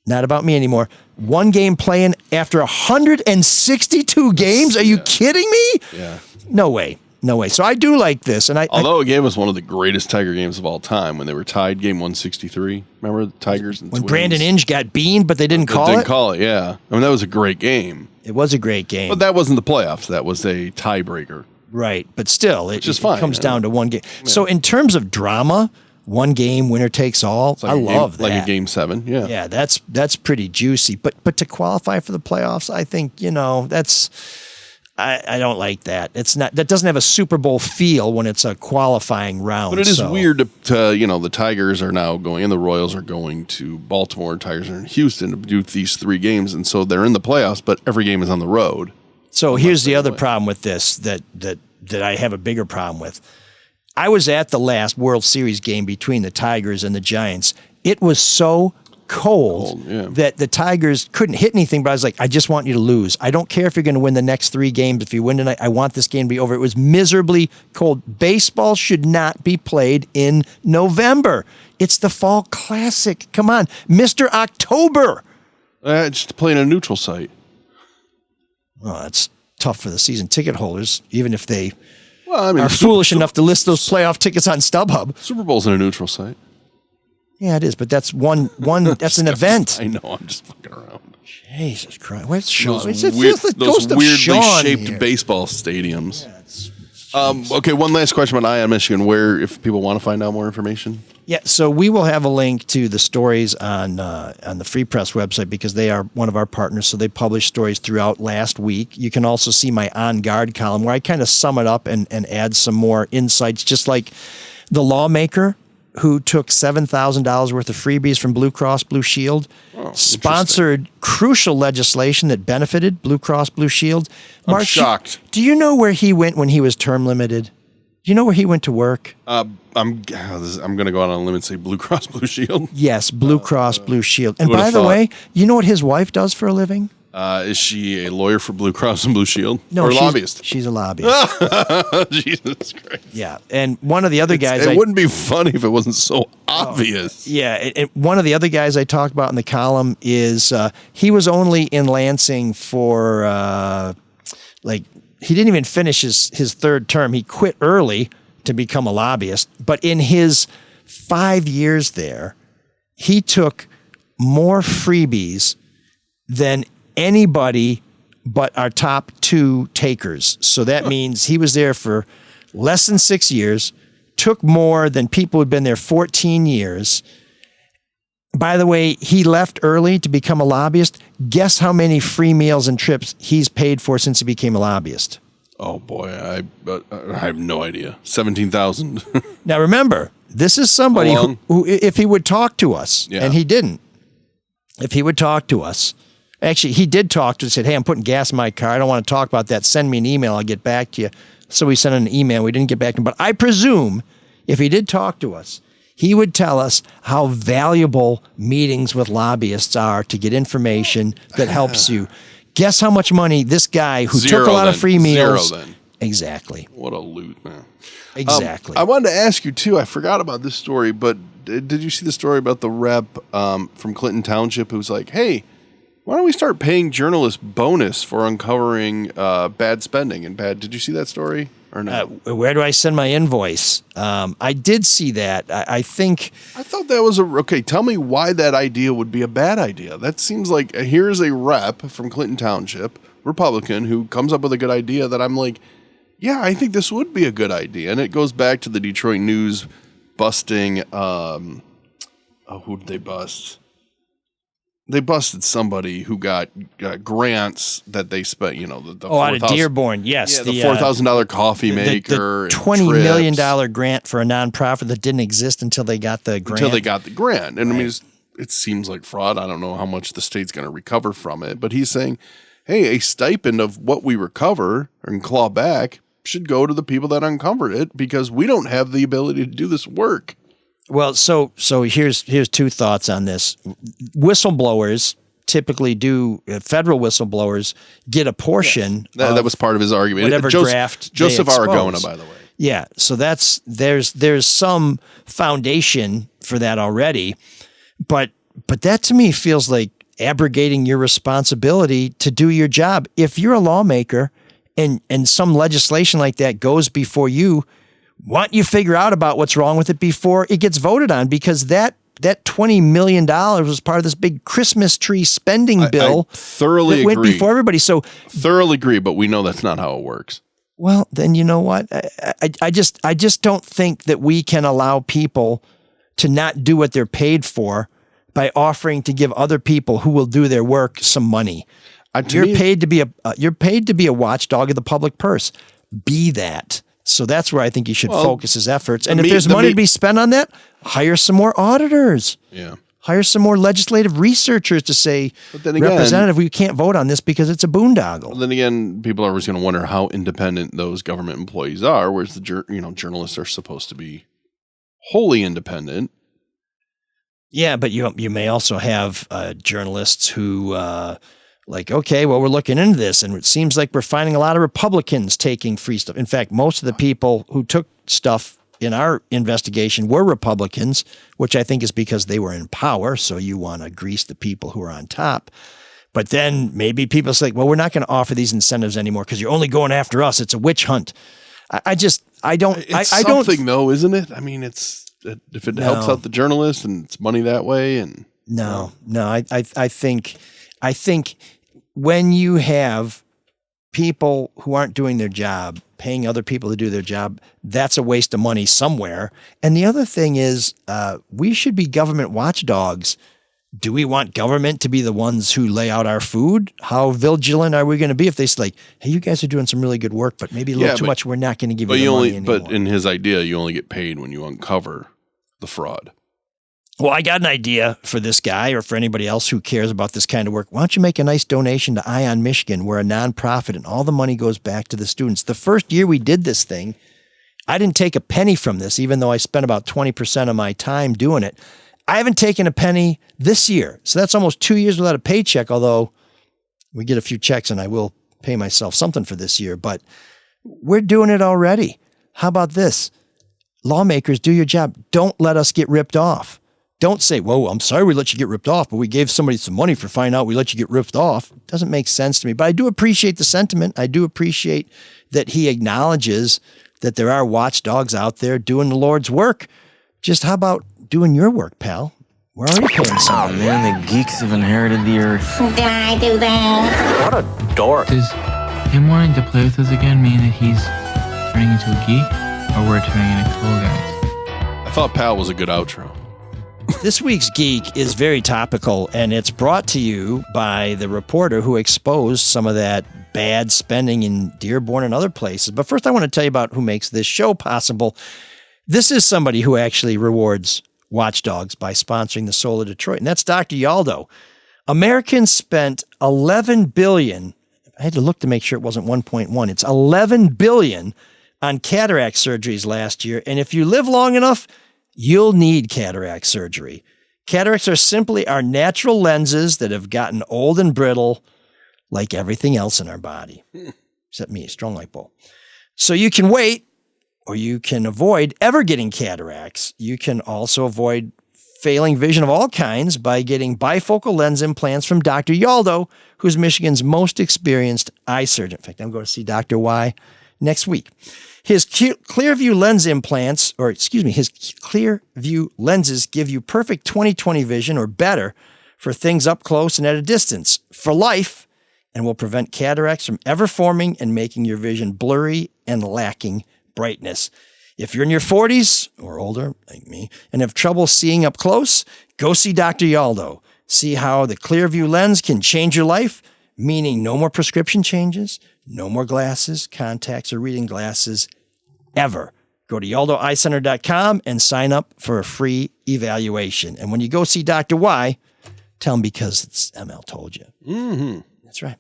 not about me anymore. 1-game play-in after 162 games? Are you kidding me? Yeah. No way. No way. So I do like this. And Although it gave us one of the greatest Tiger games of all time when they were tied, game 163. Remember the Tigers and when Twins? Brandon Inge got beamed, but they didn't call it? They didn't call it, yeah. I mean, that was a great game. It was a great game. But that wasn't the playoffs. That was a tiebreaker. Right. But still, it fine, comes down to 1 game. Yeah. So in terms of drama, 1 game, winner takes all. Like I love that. Like a game 7, yeah. Yeah, that's pretty juicy. But to qualify for the playoffs, I think, that's... I don't like that. That doesn't have a Super Bowl feel when it's a qualifying round. But it is weird to the Tigers are now going, and the Royals are going to Baltimore. Tigers are in Houston to do these 3 games, and so they're in the playoffs, but every game is on the road. So here's the other problem with this that I have a bigger problem with. I was at the last World Series game between the Tigers and the Giants. It was so cold that the Tigers couldn't hit anything, but I was like, I just want you to lose. I don't care if you're going to win the next 3 games. If you win tonight, I want this game to be over. It was miserably cold. Baseball should not be played in November. It's the Fall Classic. Come on, Mr. October. Just play in a neutral site. Well, that's tough for the season ticket holders, even if they are foolish enough to list those playoff tickets on StubHub. Super Bowl's in a neutral site. Yeah, it is, but that's one. That's an event. I know. I'm just fucking around. Jesus Christ! Where's Sean? Those weirdly shaped baseball stadiums. Yeah, okay, one last question about Ion Michigan. Where, if people want to find out more information? Yeah, so we will have a link to the stories on the Free Press website, because they are one of our partners. So they published stories throughout last week. You can also see my On Guard column, where I kind of sum it up and add some more insights, just like the lawmaker who took $7,000 worth of freebies from Blue Cross Blue Shield, sponsored crucial legislation that benefited Blue Cross Blue Shield. Marc, I'm shocked. Do you know where he went when he was term limited? Do you know where he went to work? I'm going to go out on a limb and say Blue Cross Blue Shield. Yes, Blue Cross Blue Shield. And by the way, you know what his wife does for a living? Is she a lawyer for Blue Cross and Blue Shield? No, or a lobbyist? She's a lobbyist. Jesus Christ. Yeah, and one of the other guys... It wouldn't be funny if it wasn't so obvious. Yeah, one of the other guys I talked about in the column is he was only in Lansing for, he didn't even finish his 3rd term. He quit early to become a lobbyist. But in his 5 years there, he took more freebies than anybody but our top 2 takers. So that means he was there for less than 6 years, took more than people who'd been there 14 years. by the way, he left early to become a lobbyist. Guess how many free meals and trips he's paid for since he became a lobbyist? Oh boy, I have no idea. 17,000. Now remember, this is somebody who, if he would talk to us, and he didn't. If he would talk to us, actually, he did talk to us. Said, "Hey, I'm putting gas in my car. I don't want to talk about that. Send me an email. I'll get back to you." So we sent an email. We didn't get back to him, but I presume if he did talk to us, he would tell us how valuable meetings with lobbyists are to get information that helps you. Guess how much money this guy who took a lot of free meals. Zero then. Exactly. What a loot, man. Exactly. I wanted to ask you too. I forgot about this story, but did you see the story about the rep from Clinton Township who's like, "Hey, why don't we start paying journalists bonus for uncovering bad spending and bad?" Did you see that story or no? Where do I send my invoice? I did see that. I thought that was okay. Tell me why that idea would be a bad idea. That seems like here's a rep from Clinton Township, Republican, who comes up with a good idea that I'm like, yeah, I think this would be a good idea. And it goes back to the Detroit News busting. Who did they bust? They busted somebody who got grants that they spent, the out of Dearborn, yes. Yeah, the $4,000 coffee maker. The $20 million grant for a nonprofit that didn't exist until they got the grant. And I mean, it seems like fraud. I don't know how much the state's going to recover from it. But he's saying, hey, a stipend of what we recover and claw back should go to the people that uncovered it because we don't have the ability to do this work. Well, so here's two thoughts on this. Whistleblowers typically do, federal whistleblowers get a portion. Yes. That was part of his argument. Whatever draft Joseph they expose. Aragona, by the way. Yeah, so there's some foundation for that already, but that to me feels like abrogating your responsibility to do your job. If you're a lawmaker and some legislation like that goes before you, why don't you figure out about what's wrong with it before it gets voted on? Because that $20 million was part of this big Christmas tree spending bill. I thoroughly that went agree. Before everybody. So thoroughly agree, but we know that's not how it works. Well, then you know what? I just don't think that we can allow people to not do what they're paid for by offering to give other people who will do their work some money. You're paid to be a watchdog of the public purse. Be that. So that's where I think you should focus his efforts. And if there's money to be spent on that, hire some more auditors. Yeah. Hire some more legislative researchers to say, Representative, we can't vote on this because it's a boondoggle. Well, then again, people are always going to wonder how independent those government employees are, whereas the journalists are supposed to be wholly independent. Yeah, but you may also have journalists who okay, well, we're looking into this, and it seems like we're finding a lot of Republicans taking free stuff. In fact, most of the people who took stuff in our investigation were Republicans, which I think is because they were in power, so you want to grease the people who are on top. But then maybe people say, well, we're not going to offer these incentives anymore because you're only going after us. It's a witch hunt. It's something, though, isn't it? I mean, if it helps out the journalists and it's money that way. And I think when you have people who aren't doing their job, paying other people to do their job, that's a waste of money somewhere. And the other thing is, we should be government watchdogs. Do we want government to be the ones who lay out our food? How vigilant are we going to be if they say, hey, you guys are doing some really good work, but maybe a little too much, we're not going to give you the money anymore. But in his idea, you only get paid when you uncover the fraud. Well, I got an idea for this guy or for anybody else who cares about this kind of work. Why don't you make a nice donation to Ion Michigan? We're a nonprofit and all the money goes back to the students. The first year we did this thing, I didn't take a penny from this, even though I spent about 20% of my time doing it. I haven't taken a penny this year. So that's almost 2 years without a paycheck, although we get a few checks and I will pay myself something for this year. But we're doing it already. How about this? Lawmakers, do your job. Don't let us get ripped off. Don't say, whoa, I'm sorry we let you get ripped off, but we gave somebody some money for finding out we let you get ripped off. It doesn't make sense to me. But I do appreciate the sentiment. I do appreciate that he acknowledges that there are watchdogs out there doing the Lord's work. Just how about doing your work, pal? We're already paying somebody. Oh, man, the geeks have inherited the earth. Did I do that? What a dork. Does him wanting to play with us again mean that he's turning into a geek? Or we're turning into cool guys? I thought pal was a good outro. This week's Geek is very topical, and it's brought to you by the reporter who exposed some of that bad spending in Dearborn and other places. But first, I want to tell you about who makes this show possible. This is somebody who actually rewards Watchdogs by sponsoring the Soul of Detroit, and that's Dr. Yaldo. Americans spent $11 billion. I had to look to make sure it wasn't 1.1. It's $11 billion on cataract surgeries last year, and if you live long enough, you'll need cataract surgery. Cataracts are simply our natural lenses that have gotten old and brittle like everything else in our body, except me, strong like bull. So you can wait, or you can avoid ever getting cataracts. You can also avoid failing vision of all kinds by getting bifocal lens implants from Dr. Yaldo, who's Michigan's most experienced eye surgeon. In fact, I'm going to see Dr. Y next week. His Clearview lens implants, his Clearview lenses give you perfect 20/20 vision or better for things up close and at a distance for life, and will prevent cataracts from ever forming and making your vision blurry and lacking brightness. If you're in your 40s or older, like me, and have trouble seeing up close, go see Dr. Yaldo. See how the Clearview lens can change your life, meaning no more prescription changes, no more glasses, contacts, or reading glasses ever. Go to YaldoEyeCenter.com and sign up for a free evaluation. And when you go see Dr. Y, tell him because it's ML told you. Mm-hmm. That's right.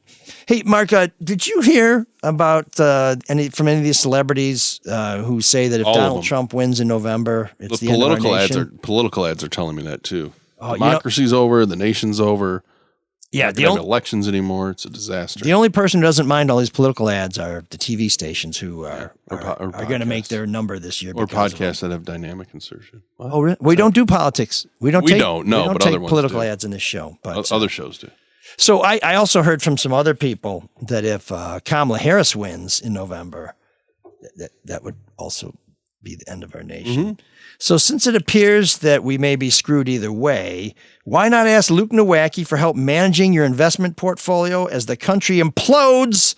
Hey, Marc, did you hear about any of these celebrities who say that if Donald Trump wins in November, it's the end of our nation? Political ads are telling me that too. Democracy's over. The nation's over. Yeah, the elections anymore. It's a disaster. The only person who doesn't mind all these political ads are the TV stations who are going to make their number this year. Or podcasts that have dynamic insertion. What? Oh, really? We don't do politics. We don't take other political ones ads in this show. But other shows do. So I also heard from some other people that if Kamala Harris wins in November, that would also be the end of our nation. Mm-hmm. So since it appears that we may be screwed either way, why not ask Luke Nowacki for help managing your investment portfolio as the country implodes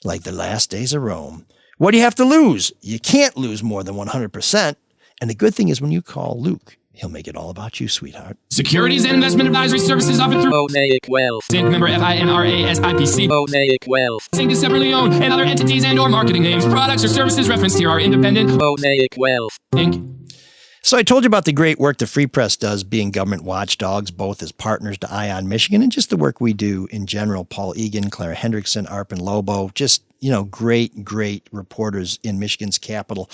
like the last days of Rome? What do you have to lose? You can't lose more than 100%. And the good thing is when you call Luke, he'll make it all about you, sweetheart. Securities and investment advisory services offered through Mosaic Wealth. Inc. member FINRA SIPC. Mosaic Wealth. Inc. is separately owned, and other entities and or marketing names, products, or services referenced here are independent. Mosaic Wealth. Inc. So I told you about the great work the Free Press does being government watchdogs, both as partners to ION Michigan and just the work we do in general. Paul Egan, Clara Hendrickson, Arpin Lobo, just, great reporters in Michigan's capital.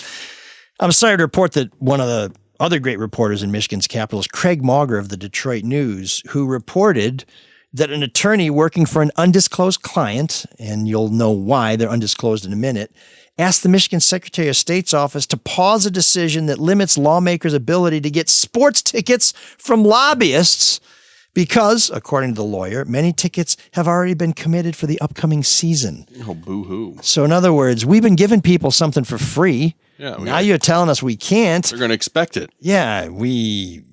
I'm sorry to report that one of the other great reporters in Michigan's capital is Craig Mauger of the Detroit News, who reported that an attorney working for an undisclosed client, and you'll know why they're undisclosed in a minute, asked the Michigan Secretary of State's office to pause a decision that limits lawmakers' ability to get sports tickets from lobbyists because, according to the lawyer, many tickets have already been committed for the upcoming season. Oh, boo-hoo. So in other words, we've been giving people something for free. Yeah, now you're telling us we can't. They're going to expect it. Yeah, we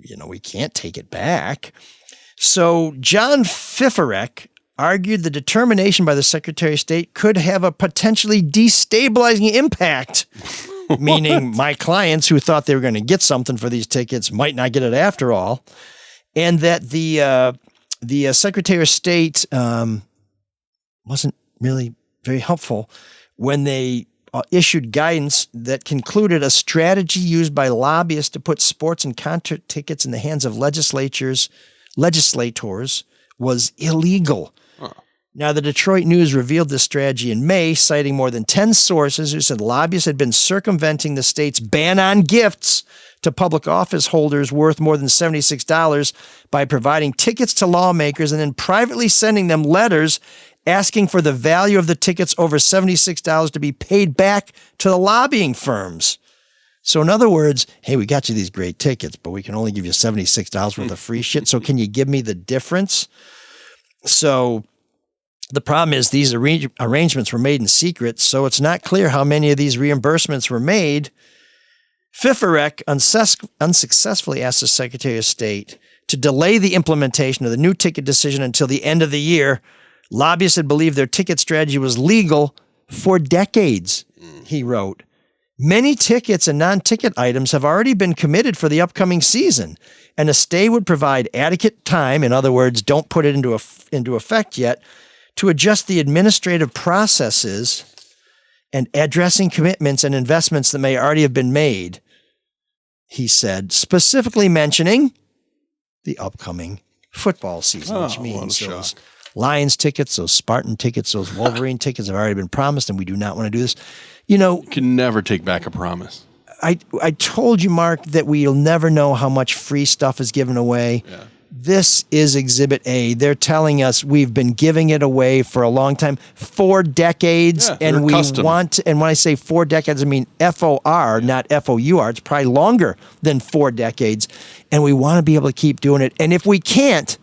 can't take it back. So John Fiferek argued the determination by the Secretary of State could have a potentially destabilizing impact, meaning my clients who thought they were going to get something for these tickets might not get it after all, and that the Secretary of State wasn't really very helpful when they issued guidance that concluded a strategy used by lobbyists to put sports and concert tickets in the hands of legislators was illegal. Now, the Detroit News revealed this strategy in May, citing more than 10 sources who said lobbyists had been circumventing the state's ban on gifts to public office holders worth more than $76 by providing tickets to lawmakers and then privately sending them letters asking for the value of the tickets over $76 to be paid back to the lobbying firms. So in other words, hey, we got you these great tickets, but we can only give you $76 worth of free shit. So can you give me the difference? So the problem is these arrangements were made in secret, so it's not clear how many of these reimbursements were made. Fiferek unsuccessfully asked the Secretary of State to delay the implementation of the new ticket decision until the end of the year. Lobbyists had believed their ticket strategy was legal for decades, he wrote. Many tickets and non-ticket items have already been committed for the upcoming season, and a stay would provide adequate time, in other words, don't put it into effect yet, to adjust the administrative processes and addressing commitments and investments that may already have been made, he said, specifically mentioning the upcoming football season, which means those Lions tickets, those Spartan tickets, those Wolverine tickets have already been promised, and we do not want to do this. You can never take back a promise. I told you, Marc, that we'll never know how much free stuff is given away. Yeah. This is Exhibit A. They're telling us we've been giving it away for a long time, 4 decades, and we want. And when I say 4 decades, I mean FOR, not FOUR. It's probably longer than 4 decades, and we want to be able to keep doing it. And if we can't,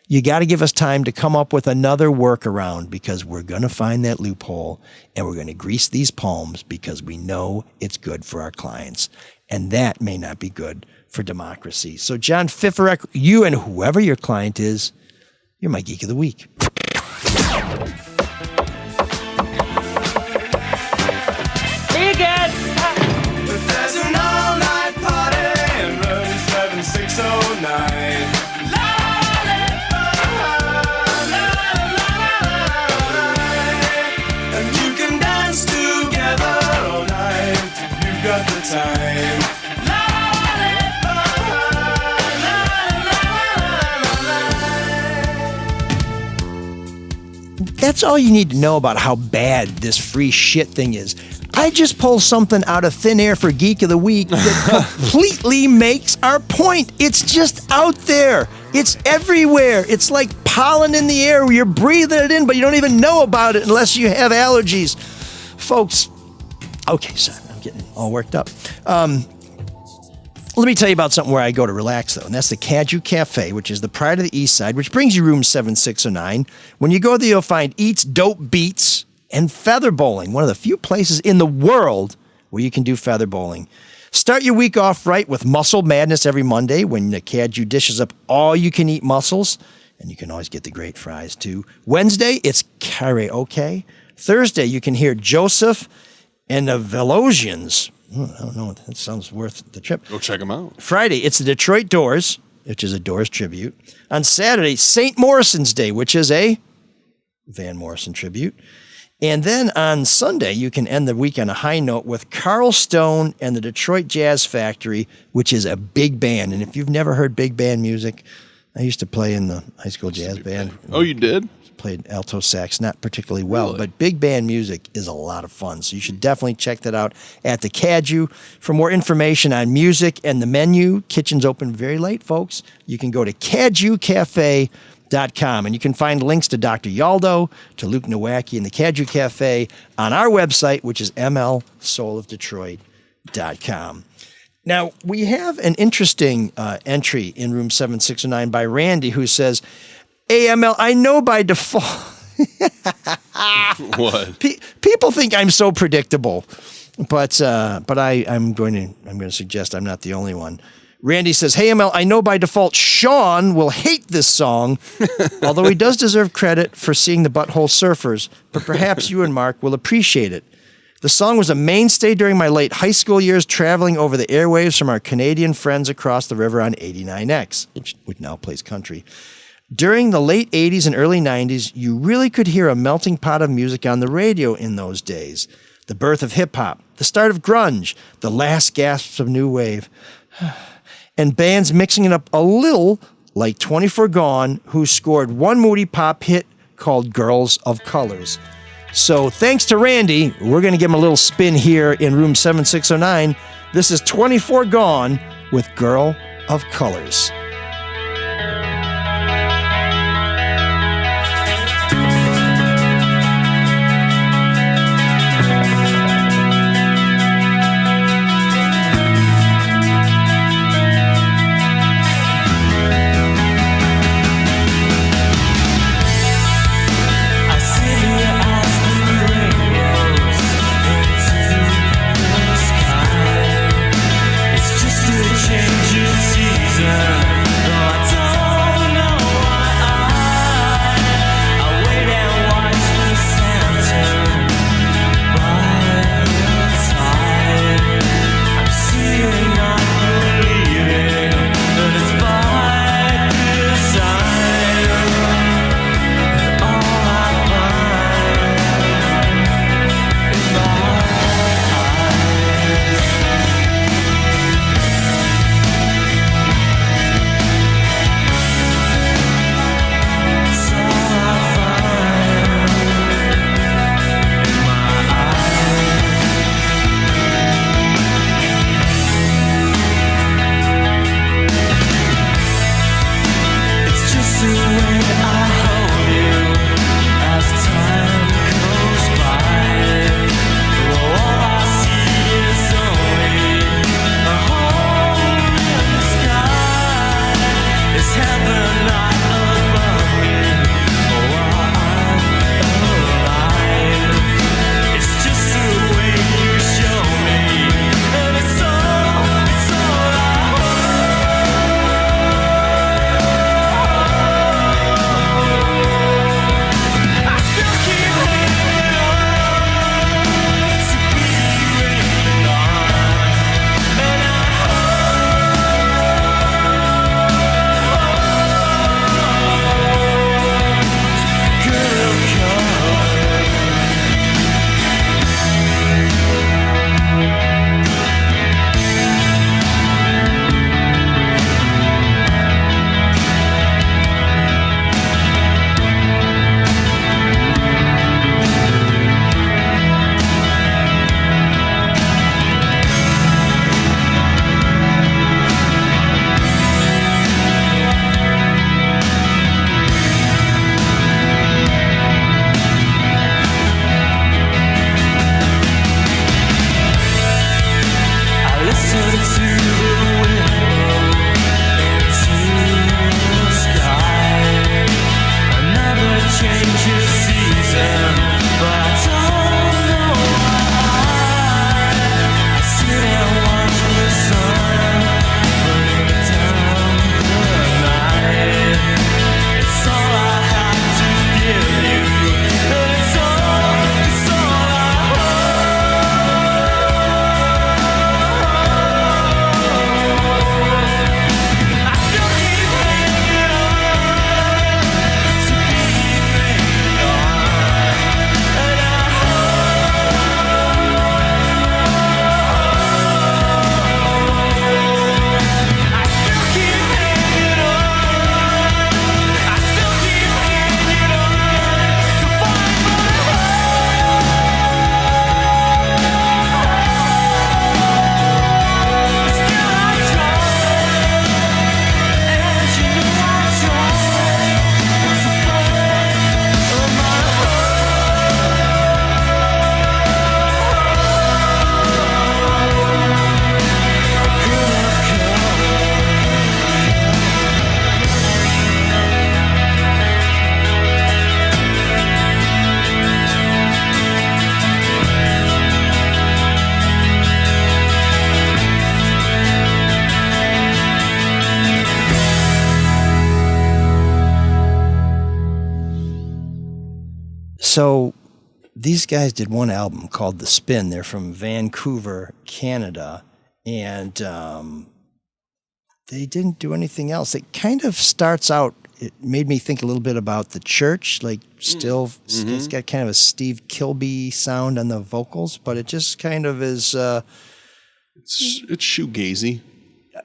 you got to give us time to come up with another workaround, because we're going to find that loophole and we're going to grease these palms because we know it's good for our clients. And that may not be good for democracy. So, John Fiferek, you and whoever your client is, you're my Geek of the Week. There's an all-night party in room 7609. And you can dance together all night if you've got the time. That's all you need to know about how bad this free shit thing is. I just pulled something out of thin air for Geek of the Week that completely makes our point. It's just out there. It's everywhere. It's like pollen in the air where you're breathing it in, but you don't even know about it unless you have allergies. Folks, okay, sorry, I'm getting all worked up. Let me tell you about something where I go to relax, though, and that's the Caju Cafe, which is the pride of the East Side, which brings you room 7609. When you go there, you'll find Eats, Dope Beats, and feather bowling, one of the few places in the world where you can do feather bowling. Start your week off right with Muscle Madness every Monday, when the Caju dishes up all-you-can-eat mussels, and you can always get the great fries, too. Wednesday, it's karaoke. Thursday, you can hear Joseph and the Velosians. I don't know. That sounds worth the trip. Go check them out. Friday, it's the Detroit Doors, which is a Doors tribute. On Saturday, St. Morrison's Day, which is a Van Morrison tribute. And then on Sunday, you can end the week on a high note with Carl Stone and the Detroit Jazz Factory, which is a big band. And if you've never heard big band music, I used to play in the high school jazz band. Oh, you did? Played alto sax, not particularly well, but big band music is a lot of fun. So you should definitely check that out at the Caju. For more information on music and the menu, kitchen's open very late, folks. You can go to cajucafe.com, and you can find links to Dr. Yaldo, to Luke Nowacki, and the Caju Cafe on our website, which is mlsoulofdetroit.com. Now, we have an interesting entry in room 7609 by Randy, who says, AML, I know by default. What? People think I'm so predictable, but I'm going to suggest I'm not the only one. Randy says, hey, ML, I know by default Sean will hate this song, although he does deserve credit for seeing the Butthole Surfers, but perhaps you and Marc will appreciate it. The song was a mainstay during my late high school years, traveling over the airwaves from our Canadian friends across the river on 89X, which now plays country. During the late 80s and early 90s, you really could hear a melting pot of music on the radio in those days. The birth of hip-hop, the start of grunge, the last gasps of new wave, and bands mixing it up a little like 24 Gone, who scored one moody pop hit called Girls of Colors. So thanks to Randy, we're going to give him a little spin here in room 7609. This is 24 Gone with Girl of Colors. Change of season. So these guys did one album called The Spin. They're from Vancouver, Canada, and they didn't do anything else. It kind of starts out, it made me think a little bit about The Church, like still, it's got kind of a Steve Kilbey sound on the vocals, but it just kind of is... it's shoegazy.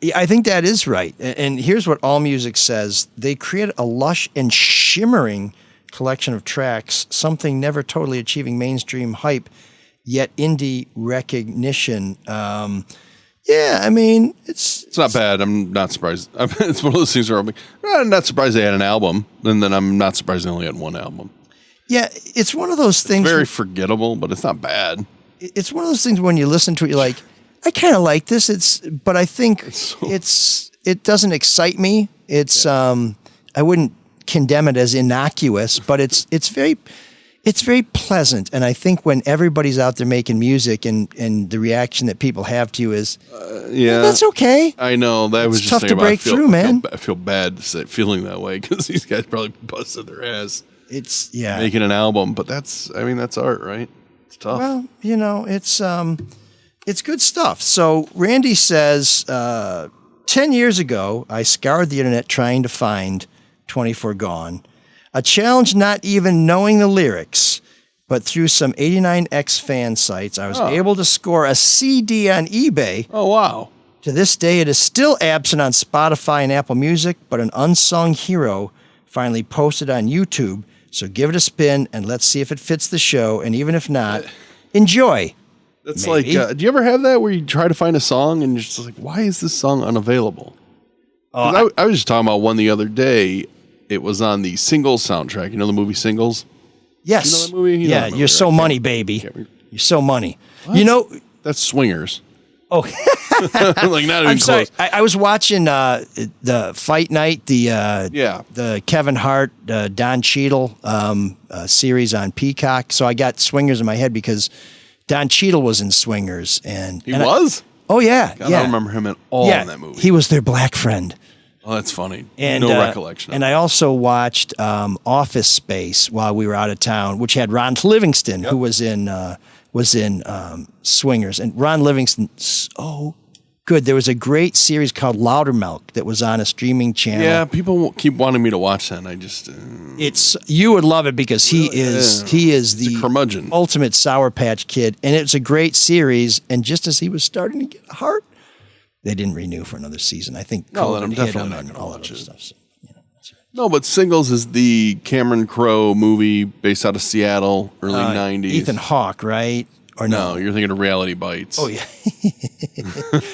Yeah, I think that is right. And here's what AllMusic says. They created a lush and shimmering collection of tracks, something never totally achieving mainstream hype, yet indie recognition. Yeah, I mean, it's not bad. I'm not surprised. It's one of those things where I'm not surprised they had an album, and then I'm not surprised they only had one album. Yeah, it's one of those things. It's very forgettable, but it's not bad. It's one of those things when you listen to it, you're like, I kind of like this. But I think it doesn't excite me. It's I wouldn't condemn it as innocuous, but it's very pleasant. And I think when everybody's out there making music and the reaction that people have to you is, that's okay. I know that was it's just tough to break through, man. I feel bad feeling that way because these guys probably busted their ass. It's making an album, but that's art, right? It's tough. Well, it's good stuff. So Randy says, 10 years ago, I scoured the internet trying to find 24 Gone. A challenge not even knowing the lyrics, but through some 89X fan sites, I was able to score a CD on eBay. Oh, wow. To this day, it is still absent on Spotify and Apple Music, but an unsung hero finally posted on YouTube. So give it a spin and let's see if it fits the show. And even if not, enjoy. That's maybe. like, do you ever have that where you try to find a song and you're just like, why is this song unavailable? I was just talking about one the other day. It was on the Singles soundtrack. You know the movie Singles? Yes. You know that movie? Yeah, You're So Money, baby. You're So Money. What? That's Swingers. Oh. Like not even I'm sorry. close. I was watching the Fight Night, the Kevin Hart, Don Cheadle series on Peacock. So I got Swingers in my head because Don Cheadle was in Swingers. He was? Oh, yeah. God, I don't remember him at all in that movie. He was their black friend. Oh, that's funny. And, no recollection. And I also watched Office Space while we were out of town, which had Ron Livingston, who was in Swingers. And Ron Livingston, so good. There was a great series called Loudermilk that was on a streaming channel. Yeah, people keep wanting me to watch that, and I just... you would love it because he is the curmudgeon. Ultimate Sour Patch Kid, and it's a great series. And just as he was starting to get a heart, they didn't renew for another season. I think COVID I'm hit definitely him not and going to all watch that it. stuff. So, No, but Singles is the Cameron Crowe movie based out of Seattle, early 90s. Ethan Hawke, right? Or no? You're thinking of Reality Bites. Oh, yeah.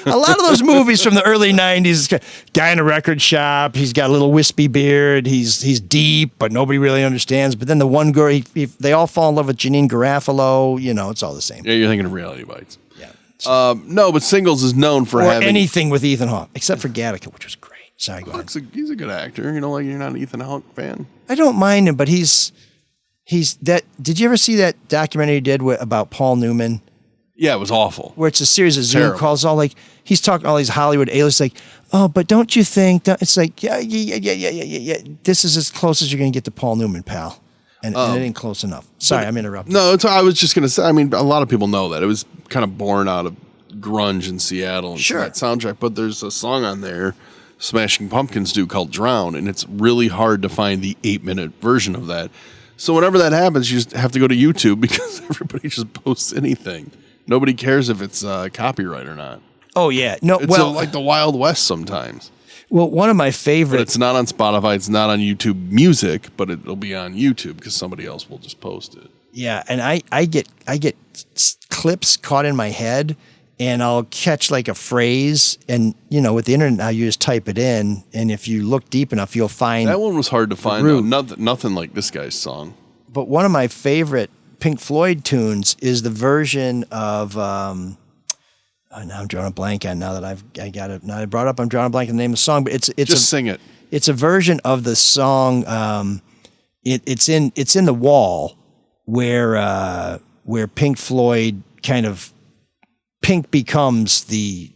A lot of those movies from the early 90s, guy in a record shop, he's got a little wispy beard, he's deep, but nobody really understands. But then the one girl, they all fall in love with Janine Garofalo. It's all the same. Yeah, you're thinking of Reality Bites. Yeah. No, but Singles is known for having... anything with Ethan Hawke, except for Gattaca, which was great. Sorry, go ahead. He's a good actor. You're not an Ethan Hawke fan? I don't mind him, but he's that. Did you ever see that documentary he did about Paul Newman? Yeah, it was awful. Where it's a series of Zoom calls, all like he's talking all these Hollywood A-list, like, oh, but don't you think that it's like, yeah. This is as close as you're gonna get to Paul Newman, pal, and it ain't close enough. Sorry, I'm interrupting. No, I was just gonna say. I mean, a lot of people know that it was kind of born out of grunge in Seattle and that soundtrack. But there's a song on there Smashing Pumpkins do called Drown, and it's really hard to find the 8-minute version of that. So whenever that happens, you just have to go to YouTube because everybody just posts anything. Nobody cares if it's copyright or not. Oh, yeah. No, it's like the Wild West sometimes. Well, one of my favorites... But it's not on Spotify, it's not on YouTube Music, but it'll be on YouTube because somebody else will just post it. Yeah, and I get clips caught in my head, and I'll catch like a phrase, and with the internet now you just type it in, and if you look deep enough, you'll find that one was hard to find. Though. Nothing like this guy's song. But one of my favorite Pink Floyd tunes is the version of. Now I'm drawing a blank on now that I got it. Now I brought up. I'm drawing a blank on the name of the song, but it's just sing it. It's a version of the song. It's in The Wall, where Pink Floyd kind of. Pink becomes the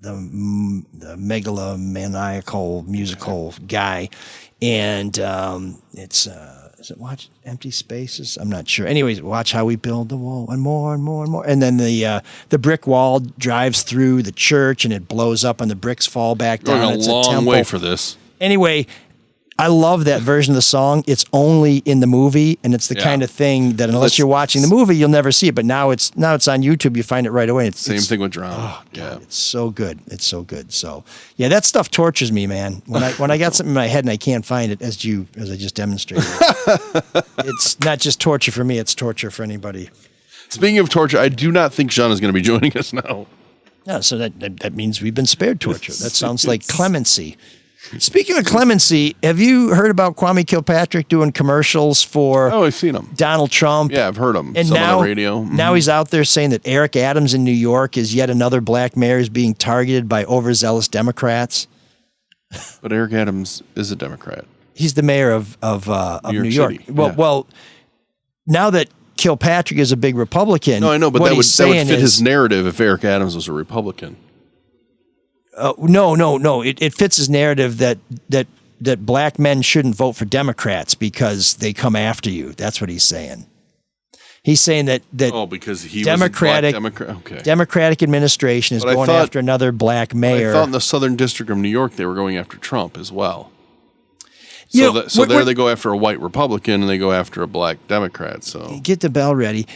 megalomaniacal musical guy, and it's Does it watch empty spaces? I'm not sure. Anyways, watch how we build the wall, and more and more and more. And then the brick wall drives through the church, and it blows up, and the bricks fall back down. Going a long way for this. Anyway, I love that version of the song. It's only in the movie, and it's the kind of thing that unless you're watching the movie, you'll never see it. But now it's on YouTube. You find it right away. Same thing with drama. Oh, God, it's so good. It's so good. So yeah, that stuff tortures me, man. When I got something in my head and I can't find it, as I just demonstrated, it's not just torture for me. It's torture for anybody. Speaking of torture, I do not think Sean is going to be joining us now. Yeah, so that means we've been spared torture. That sounds like clemency. Speaking of clemency, have you heard about Kwame Kilpatrick doing commercials for I've seen him. Donald Trump? Yeah, I've heard him. And on the radio. Now he's out there saying that Eric Adams in New York is yet another black mayor is being targeted by overzealous Democrats. But Eric Adams is a Democrat. He's the mayor of New York. City. Well, now that Kilpatrick is a big Republican. No, I know, but that would fit his narrative if Eric Adams was a Republican. No. It fits his narrative that black men shouldn't vote for Democrats because they come after you. That's what he's saying. He's saying that because he Democratic was a black Democrat. Okay. Democratic administration is going after another black mayor. I thought in the Southern District of New York they were going after Trump as well. So there they go after a white Republican and they go after a black Democrat. So get the bell ready.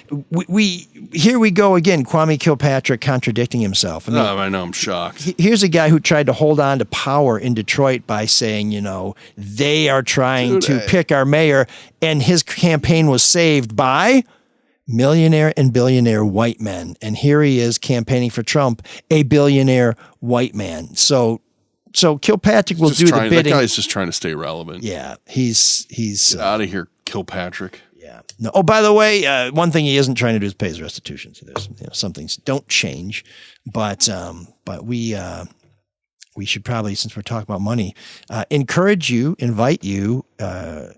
Here we go again. Kwame Kilpatrick contradicting himself. I know. I'm shocked. Here's a guy who tried to hold on to power in Detroit by saying, they are trying to pick our mayor, and his campaign was saved by millionaire and billionaire white men. And here he is campaigning for Trump, a billionaire white man. So Kilpatrick will do the bidding. That guy's just trying to stay relevant. Yeah, he's Get out of here, Kilpatrick. Yeah. No. Oh, by the way, one thing he isn't trying to do is pay his restitution. So there's some things don't change, but we should probably, since we're talking about money, encourage you, invite you,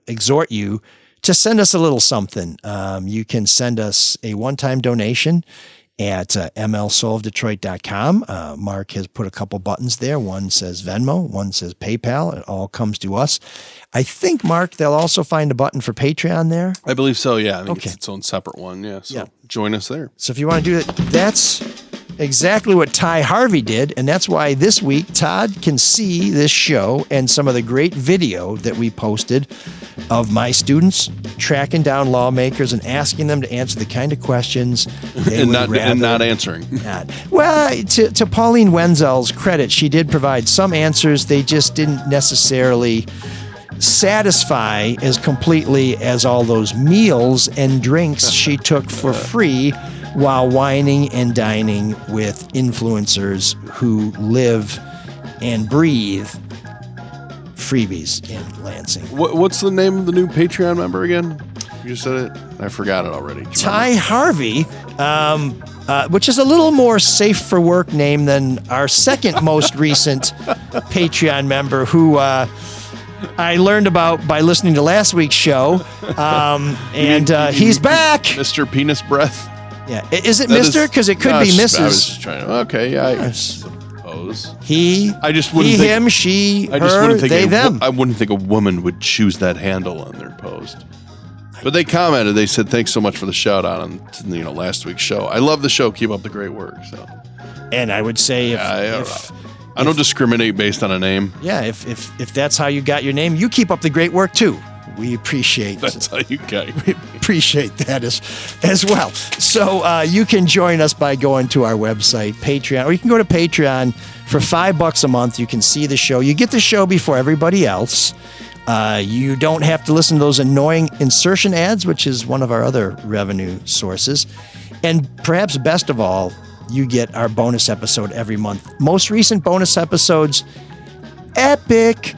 exhort you to send us a little something. You can send us a one-time donation at mlsoulofdetroit.com. Marc has put a couple buttons there. One says Venmo, one says PayPal. It all comes to us. I think, Marc, they'll also find a button for Patreon there. I believe so, yeah. I think it's its own separate one, yeah. So join us there. So if you want to do it, that's exactly what Ty Harvey did, and that's why this week Todd can see this show and some of the great video that we posted of my students tracking down lawmakers and asking them to answer the kind of questions they would rather and not answering. Well, to Pauline Wenzel's credit, she did provide some answers. They just didn't necessarily satisfy as completely as all those meals and drinks she took for free while wining and dining with influencers who live and breathe freebies in Lansing. What's the name of the new Patreon member again? You just said it? I forgot it already. Ty Harvey, which is a little more safe for work name than our second most recent Patreon member, who I learned about by listening to last week's show. He's back. Mr. Penis Breath. Yeah. Is it Mr.? Because it could be Mrs. I was just trying to. Okay, yeah, I suppose. I just wouldn't think, him, she, her, they, them. I wouldn't think a woman would choose that handle on their post. But they commented. They said, "Thanks so much for the shout out on last week's show. I love the show. Keep up the great work." So, and I would say I don't discriminate based on a name. Yeah, if that's how you got your name, you keep up the great work too. We appreciate that's how you got it. We appreciate that as well. So you can join us by going to our website, Patreon, or you can go to Patreon for $5 a month. You can see the show. You get the show before everybody else. You don't have to listen to those annoying insertion ads, which is one of our other revenue sources. And perhaps best of all, you get our bonus episode every month. Most recent bonus episodes, epic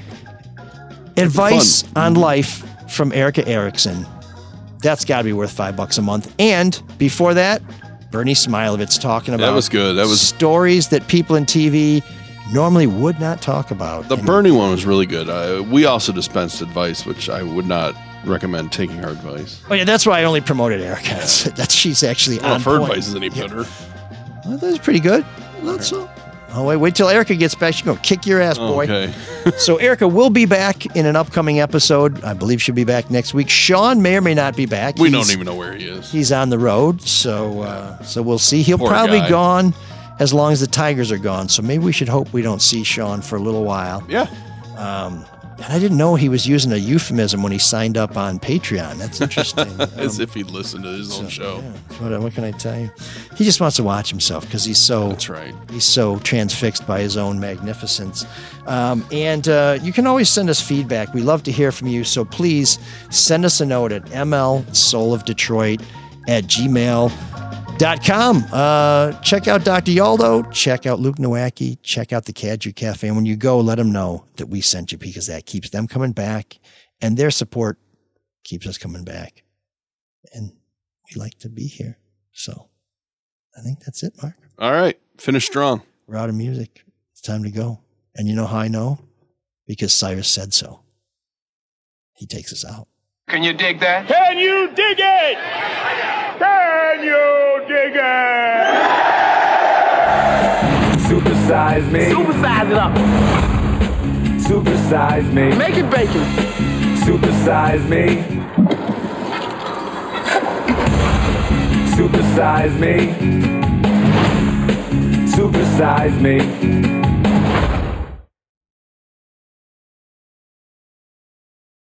advice on life from Erika Erickson. That's got to be worth $5 a month. And before that, Bernie Smilovitz talking about that was good. That was stories that people in TV normally would not talk about. The Bernie one was really good. We also dispensed advice, which I would not recommend taking her advice. Oh yeah, that's why I only promoted Erika. She's actually on her point. Advice is any better. Well, that's pretty good. That's all. Oh wait till Erika gets back. She's gonna kick your ass, boy. Okay. So Erika will be back in an upcoming episode. I believe she'll be back next week. Sean may or may not be back. We don't even know where he is. He's on the road, so we'll see. He'll Poor probably guy. gone as long as the Tigers are gone. So maybe we should hope we don't see Sean for a little while. Yeah. And I didn't know he was using a euphemism when he signed up on Patreon. That's interesting. As if he'd listened to his own show. Yeah. What can I tell you? He just wants to watch himself because he's so. That's right. He's so transfixed by his own magnificence. And you can always send us feedback. We love to hear from you. So please send us a note at mlsoulofdetroit@gmail.com. Check out Dr. Yaldo. Check out Luke Nowacki. Check out the Kaju Cafe. And when you go, let them know that we sent you because that keeps them coming back. And their support keeps us coming back. And we like to be here. So I think that's it, Mark. All right. Finish strong. We're out of music. It's time to go. And you know how I know? Because Cyrus said so. He takes us out. Can you dig that? Can you dig it? Can you dig it? Supersize me. Supersize it up. Supersize me. Make it bacon. Supersize me. Supersize me. Supersize me.